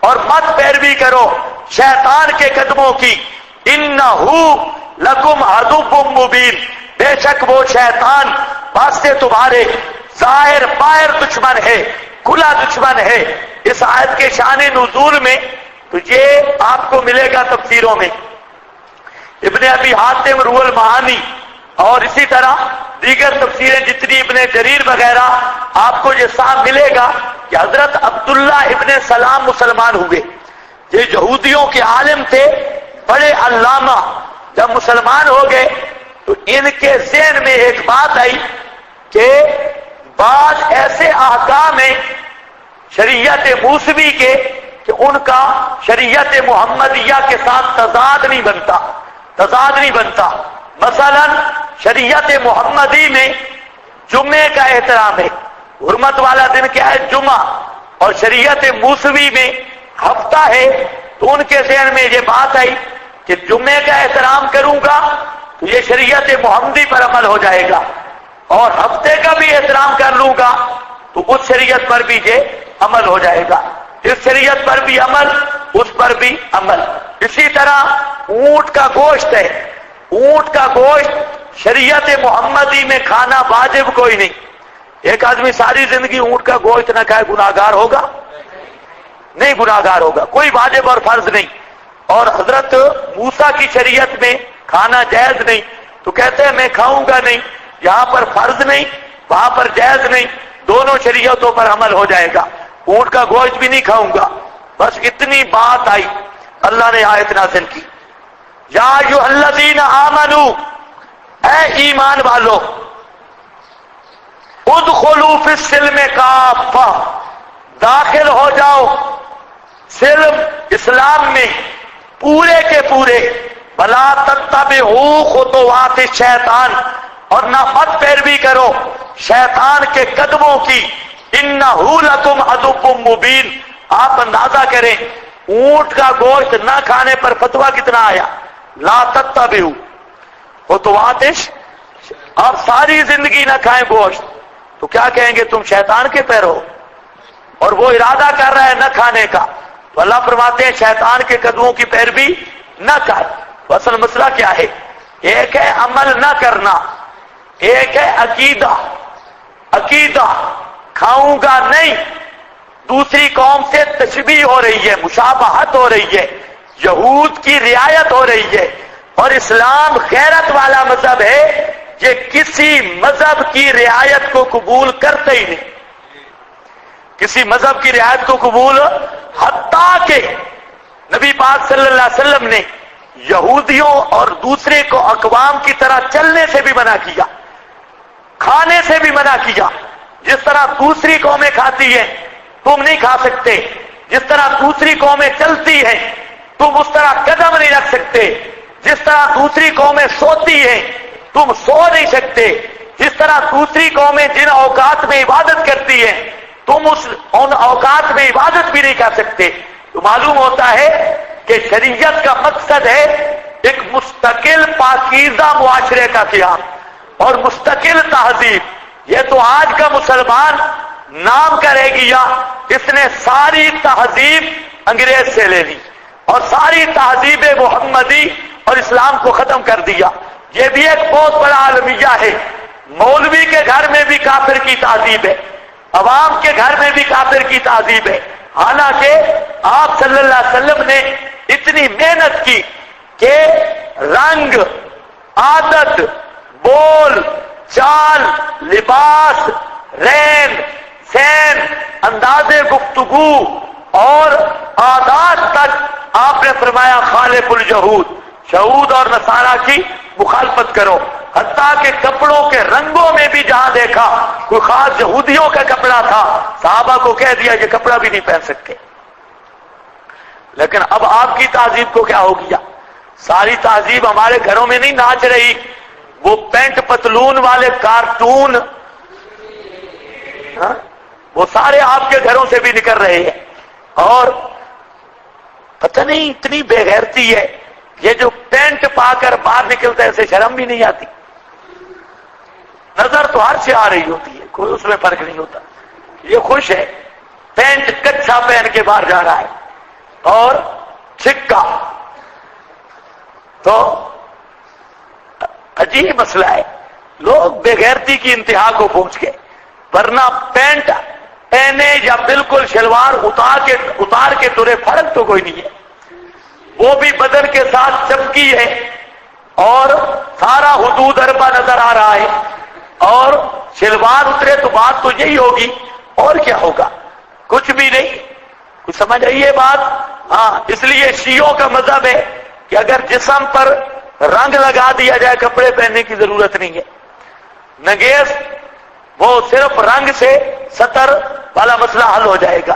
S1: اور مت پیروی کرو شیطان کے قدموں کی۔ انہ لکم عدو مبین، بے شک وہ شیطان واسطے تمہارے ظاہر باہر دشمن ہے، کھلا دشمن ہے۔ اس آیت کے شان نزول میں تو یہ آپ کو ملے گا تفسیروں میں، ابن ابی حاتم روح المعانی اور اسی طرح دیگر تفسیریں جتنی ابن جریر وغیرہ، آپ کو یہ صاحب ملے گا کہ حضرت عبداللہ ابن سلام مسلمان ہوئے، یہ یہودیوں کے عالم تھے، بڑے علامہ۔ جب مسلمان ہو گئے تو ان کے ذہن میں ایک بات آئی کہ بعض ایسے احکام ہیں شریعت موسوی کے کہ ان کا شریعت محمدیہ کے ساتھ تضاد نہیں بنتا۔ مثلا شریعت محمدی میں جمعے کا احترام ہے، حرمت والا دن کیا ہے؟ جمعہ۔ اور شریعت موسوی میں ہفتہ ہے، تو ان کے ذہن میں یہ بات آئی کہ جمعے کا احترام کروں گا تو یہ شریعت محمدی پر عمل ہو جائے گا، اور ہفتے کا بھی احترام کر لوں گا تو اس شریعت پر بھی یہ عمل ہو جائے گا، اس شریعت پر بھی عمل، اس پر بھی عمل۔ اسی طرح اونٹ کا گوشت ہے، اونٹ کا گوشت شریعت محمدی میں کھانا واجب کوئی نہیں۔ ایک آدمی ساری زندگی اونٹ کا گوشت نہ کھائے گناہگار ہوگا؟ نہیں گناہگار ہوگا، کوئی واجب اور فرض نہیں۔ اور حضرت موسیٰ کی شریعت میں کھانا جائز نہیں، تو کہتے ہیں میں کھاؤں گا نہیں، یہاں پر فرض نہیں وہاں پر جائز نہیں، دونوں شریعتوں پر عمل ہو جائے گا، اونٹ کا گوشت بھی نہیں کھاؤں گا۔ بس اتنی بات آئی، اللہ نے آیت نازل کی، یا ایھا الذین آمنو، اے ایمان والو، ادخلوا فی السلم کافہ، داخل ہو جاؤ سلم اسلام میں پورے کے پورے۔ ولا تتبعوا خطوات الشیطان، اور نہ مت پیروی کرو شیطان کے قدموں کی۔ انہ لکم عدو مبین، آپ اندازہ کریں اونٹ کا گوشت نہ کھانے پر فتویٰ کتنا آیا، لا تتبعوا خطوات، آپ ساری زندگی نہ کھائیں گوشت تو کیا کہیں گے؟ تم شیطان کے پیرو، اور وہ ارادہ کر رہا ہے نہ کھانے کا، تو اللہ فرماتے ہیں شیطان کے قدموں کی پیروی نہ کر۔ تو اصل مسئلہ کیا ہے؟ ایک ہے عمل نہ کرنا، ایک ہے عقیدہ کھاؤں گا نہیں، دوسری قوم سے تشبیہ ہو رہی ہے، مشابہت ہو رہی ہے، یہود کی رعایت ہو رہی ہے۔ اور اسلام غیرت والا مذہب ہے، یہ کسی مذہب کی رعایت کو قبول کرتے ہی نہیں، کسی مذہب کی رعایت کو قبول، حتیٰ کہ نبی پاک صلی اللہ علیہ وسلم نے یہودیوں اور دوسرے کو اقوام کی طرح چلنے سے بھی منع کیا، کھانے سے بھی منع کیا۔ جس طرح دوسری قومیں کھاتی ہیں تم نہیں کھا سکتے، جس طرح دوسری قومیں چلتی ہیں تم اس طرح قدم نہیں رکھ سکتے، جس طرح دوسری قومیں سوتی ہیں تم سو نہیں سکتے، جس طرح دوسری قومیں جن اوقات میں عبادت کرتی ہیں تم ان اوقات میں عبادت بھی نہیں کر سکتے۔ تو معلوم ہوتا ہے کہ شریعت کا مقصد ہے ایک مستقل پاکیزہ معاشرے کا قیام اور مستقل تہذیب۔ یہ تو آج کا مسلمان نام کرے گیا، اس نے ساری تہذیب انگریز سے لے لی اور ساری تہذیب محمدی اور اسلام کو ختم کر دیا۔ یہ بھی ایک بہت بڑا المیہ ہے۔ مولوی کے گھر میں بھی کافر کی تہذیب ہے، عوام کے گھر میں بھی کافر کی تہذیب ہے، حالانکہ آپ صلی اللہ علیہ وسلم نے اتنی محنت کی کہ رنگ، عادت، بول، چال، لباس، رین، سین، انداز گفتگو اور عادات تک آپ نے فرمایا خالف الیہود، یہود اور نصارہ کی مخالفت کرو۔ حتیٰ کہ کپڑوں کے رنگوں میں بھی جہاں دیکھا کوئی خاص یہودیوں کا کپڑا تھا، صحابہ کو کہہ دیا یہ کپڑا بھی نہیں پہن سکتے۔ لیکن اب آپ کی تہذیب کو کیا ہو گیا؟ ساری تہذیب ہمارے گھروں میں نہیں ناچ رہی، وہ پینٹ پتلون والے کارٹون وہ سارے آپ کے گھروں سے بھی نکل رہے ہیں۔ اور پتہ نہیں اتنی بے غیرتی ہے، یہ جو پینٹ پا کر باہر نکلتا ہے اسے شرم بھی نہیں آتی؟ نظر تو ہر سے آ رہی ہوتی ہے، کوئی اس میں فرق نہیں ہوتا. یہ خوش ہے پینٹ کچھا پہن کے باہر جا رہا ہے اور چھکا. تو عجیب مسئلہ ہے، لوگ بے غیرتی کی انتہا کو پہنچ گئے. ورنہ پینٹ پہنے یا بالکل شلوار اتار کے ترے فرق تو کوئی نہیں ہے، وہ بھی بدن کے ساتھ چپکی ہے اور سارا حدود اربا نظر آ رہا ہے، اور شلوار اترے تو بات تو یہی ہوگی، اور کیا ہوگا؟ کچھ بھی نہیں. کچھ سمجھ آئیے بات؟ ہاں، اس لیے شیعوں کا مذہب ہے کہ اگر جسم پر رنگ لگا دیا جائے کپڑے پہننے کی ضرورت نہیں ہے. نگیس وہ صرف رنگ سے سطر والا مسئلہ حل ہو جائے گا.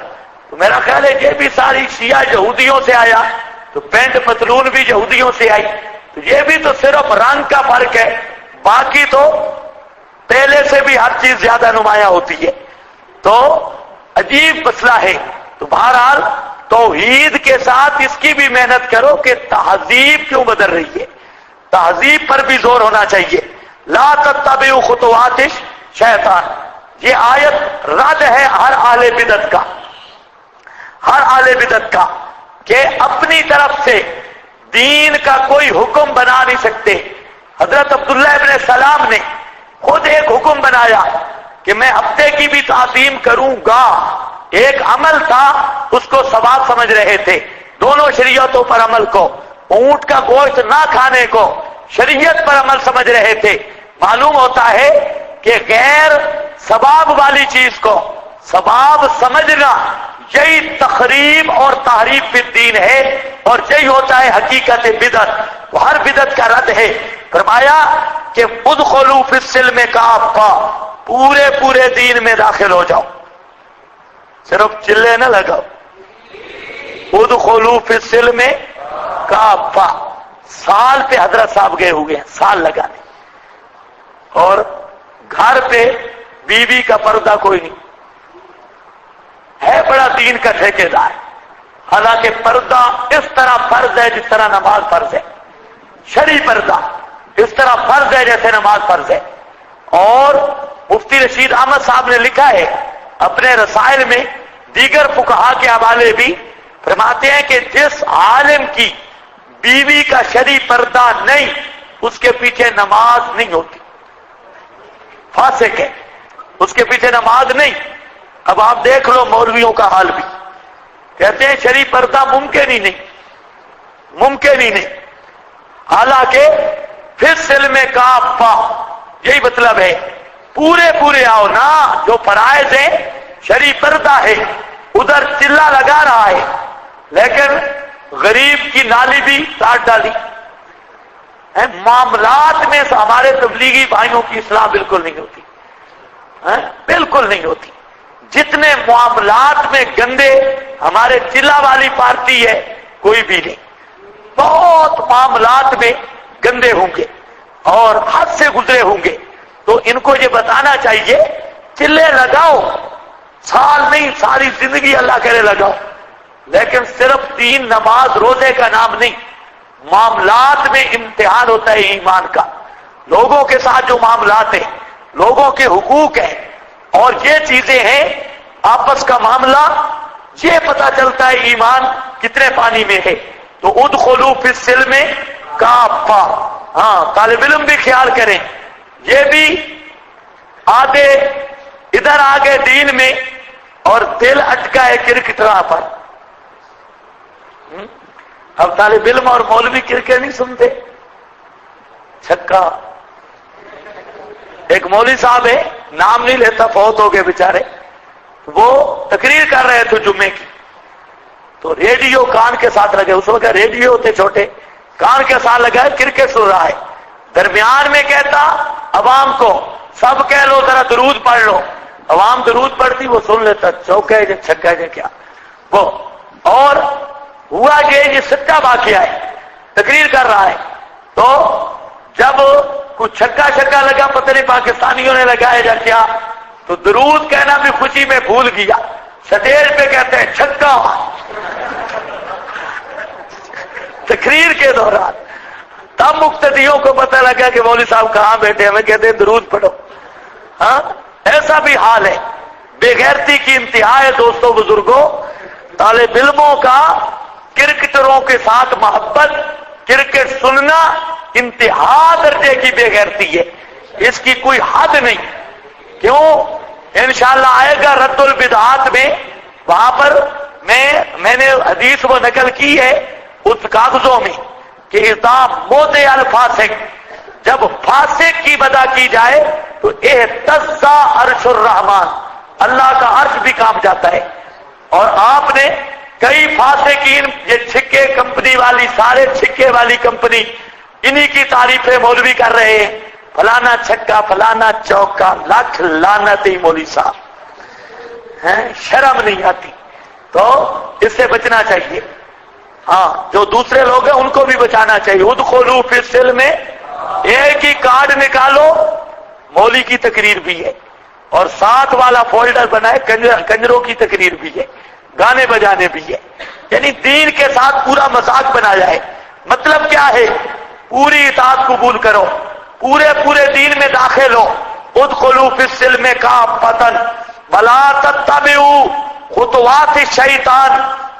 S1: تو میرا خیال ہے یہ بھی ساری شیعہ یہودیوں سے آیا، تو پینٹ پتلون بھی یہودیوں سے آئی، تو یہ بھی تو صرف رنگ کا فرق ہے، باقی تو پہلے سے بھی ہر چیز زیادہ نمایاں ہوتی ہے. تو عجیب مسئلہ ہے. تو بہرحال توحید کے ساتھ اس کی بھی محنت کرو کہ تہذیب کیوں بدل رہی ہے، تہذیب پر بھی زور ہونا چاہیے. لا تتبعوا خطوات شیطان، یہ آیت رد ہے ہر اہل بدعت کا، ہر اہل بدعت کا، کہ اپنی طرف سے دین کا کوئی حکم بنا نہیں سکتے. حضرت عبداللہ ابن سلام نے خود ایک حکم بنایا کہ میں ہفتے کی بھی تعظیم کروں گا. ایک عمل تھا، اس کو ثواب سمجھ رہے تھے، دونوں شریعتوں پر عمل کو، اونٹ کا گوشت نہ کھانے کو شریعت پر عمل سمجھ رہے تھے. معلوم ہوتا ہے کہ غیر ثواب والی چیز کو ثواب سمجھنا یہی تخریب اور تحریف فی الدین ہے، اور یہی ہوتا ہے حقیقت بدعت. وہ ہر بدعت کا رد ہے. فرمایا کہ ادخلوا فی السلم کافہ، پورے دین میں داخل ہو جاؤ، صرف چلے نہ لگاؤ. ادخلوا فی السلم کافہ. سال پہ حضرت صاحب گئے ہوئے ہیں، سال لگانے، اور گھر پہ بیوی کا پردہ کوئی نہیں ہے، بڑا دین کا ٹھیکیدار. حالانکہ پردہ اس طرح فرض ہے جس طرح نماز فرض ہے، شرعی پردہ اس طرح فرض ہے جیسے نماز فرض ہے. اور مفتی رشید احمد صاحب نے لکھا ہے اپنے رسائل میں، دیگر فقہا کے حوالے بھی فرماتے ہیں کہ جس عالم کی بیوی کا شرعی پردہ نہیں، اس کے پیچھے نماز نہیں ہوتی، فاسق ہے، اس کے پیچھے نماز نہیں. اب آپ دیکھ لو مولویوں کا حال بھی، کہتے ہیں شرعی پردہ ممکن ہی نہیں. حالانکہ فی السلم کافہ یہی مطلب ہے، پورے آؤ نا. جو فرائض ہیں شرعی پردہ ہے، ادھر چلا لگا رہا ہے، لیکن غریب کی نالی بھی کاٹ ڈالی. معاملات میں ہمارے تبلیغی بھائیوں کی اصلاح بالکل نہیں ہوتی، بالکل نہیں ہوتی. جتنے معاملات میں گندے ہمارے چلا والی پارٹی ہے، کوئی بھی نہیں. بہت معاملات میں گندے ہوں گے اور حد سے گزرے ہوں گے. تو ان کو یہ بتانا چاہیے چلے لگاؤ، سال نہیں ساری زندگی اللہ کرے لگاؤ، لیکن صرف دین نماز روزے کا نام نہیں. معاملات میں امتحان ہوتا ہے ایمان کا. لوگوں کے ساتھ جو معاملات ہیں، لوگوں کے حقوق ہیں، اور یہ چیزیں ہیں، آپس کا معاملہ، یہ پتہ چلتا ہے ایمان کتنے پانی میں ہے. تو ادخلوا فی السلم کافہ. ہاں، طالب علم بھی خیال کریں، یہ بھی آدھے ادھر آگے دین میں اور دل اٹکا ہے کرکٹرا پر. اب طالب علم اور مولوی کرکٹ نہیں سنتے. چھکا. ایک مولوی صاحب ہے، نام نہیں لیتا، فوت ہو گئے بیچارے، وہ تقریر کر رہے تھے جمعے کی، تو ریڈیو کان کے ساتھ لگے. اس وقت ریڈیو ہوتے چھوٹے، کان کے ساتھ لگا ہے، کرکٹ سن رہا ہے. درمیان میں کہتا عوام کو سب کہہ لو ذرا درود پڑھ لو. عوام درود پڑھتی، وہ سن لیتا، چوکا ہے چھکا ہے کیا وہ. اور ہوا یہ سچا واقعہ ہے، تقریر کر رہا ہے. تو جب کچھ چھکا لگا، پتہ نہیں پاکستانیوں نے لگایا یا کیا، تو درود کہنا بھی خوشی میں بھول گیا. سٹیج پہ کہتے ہیں چھکا. تقریر کے دوران تب مقتدیوں کو پتہ لگا کہ مولوی صاحب کہاں بیٹھے، ہمیں کہتے ہیں درود پڑھو. ہاں ایسا بھی حال ہے. بے غیرتی کی انتہا ہے دوستوں بزرگوں. طالب علموں کا کرکٹروں کے ساتھ محبت، کرکٹ سننا انتہا درجے کی بے غیرتی ہے. اس کی کوئی حد نہیں. کیوں؟ انشاءاللہ آئے گا رد البدعات میں، وہاں پر میں نے حدیث وہ نقل کی ہے اس کاغذوں میں کہ اذا موضع الفاسق، جب فاسق کی بدا کی جائے تو اہتز عرش الرحمن، اللہ کا عرش بھی کانپ جاتا ہے. اور آپ نے کئی فاسقین، یہ چھکے کمپنی والی، سارے چھکے والی کمپنی، انہی کی تعریفیں مولوی کر رہے ہیں، فلانا چھکا فلانا چوکا، لاکھ لعنت مولوی صاحب. شرم نہیں آتی. تو اس سے بچنا چاہیے. ہاں جو دوسرے لوگ ہیں ان کو بھی بچانا چاہیے. ادخلوا فی السلم، ایک ہی کارڈ نکالو، مولوی کی تقریر بھی ہے اور ساتھ والا فولڈر بنائے کنجروں کی تقریر بھی ہے، گانے بجانے بھی ہے. یعنی دین کے ساتھ پورا مذاق بنا جائے. مطلب کیا ہے؟ پوری اطاعت قبول کرو، پورے دین میں داخل ہو. ادخلوا فی السلم کافۃ ولا تتبعوا خطوات الشیطان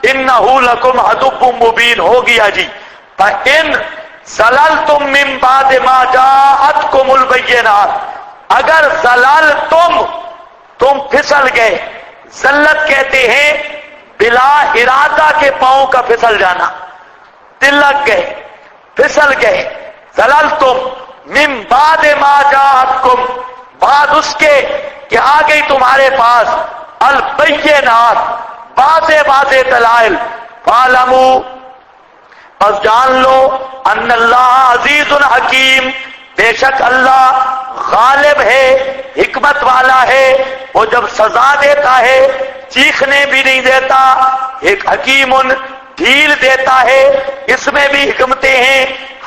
S1: انہ لکم عدو مبین. ہو گیا جی. فإن زللتم من بعد ما جاءتکم البینات، اگر زللتم، تم پھسل گئے. زلت کہتے ہیں بلا ارادہ کے پاؤں کا پھسل جانا، تلک گئے، پھسل گئے. زللتم من بعد ما جاءتکم، بعد اس کے کہ آ گئی تمہارے پاس البینات، واضح دلائل. فاعلموا، پس جان لو، ان اللہ عزیز حکیم، بے شک اللہ غالب ہے، حکمت والا ہے. وہ جب سزا دیتا ہے چیخنے بھی نہیں دیتا. ایک حکیم ڈھیل دیتا ہے، اس میں بھی حکمتیں ہیں.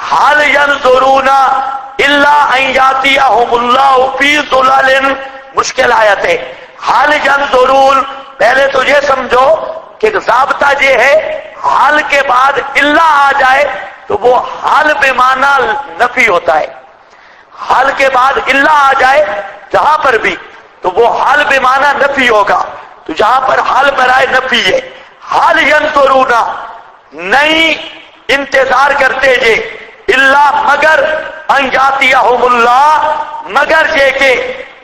S1: حال ینظرون الا ان یاتیہم اللہ فی ظلل، مشکل آیت ہے. حال ینظرون، پہلے تو یہ سمجھو کہ ضابطہ یہ ہے حال کے بعد اللہ آ جائے تو وہ حال بے معنی نفی ہوتا ہے. حال کے بعد اللہ آ جائے جہاں پر بھی تو وہ حال بے معنی نفی ہوگا. تو جہاں پر حال برائے نفی ہے. حال ینظرون، نہیں انتظار کرتے جے، اللہ مگر ان یاتیہم اللہ، مگر یہ کہ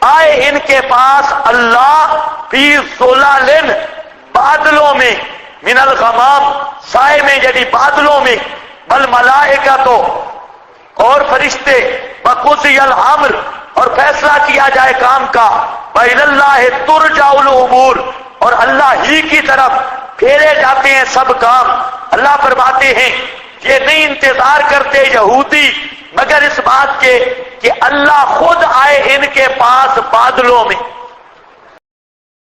S1: آئے ان کے پاس اللہ فی ظلل، بادلوں میں، من الغمام، سائے میں یعنی بادلوں میں، بل ملائکہ اور فرشتے، بقضی الامر، اور فیصلہ کیا جائے کام کا. وَإِلَى اللَّهِ تُرْجَعُ الْأُمُورُ، اور اللہ ہی کی طرف پھیرے جاتے ہیں سب کام. اللہ فرماتے ہیں یہ نہیں انتظار کرتے یہودی مگر اس بات کے کہ اللہ خود آئے ان کے پاس بادلوں میں.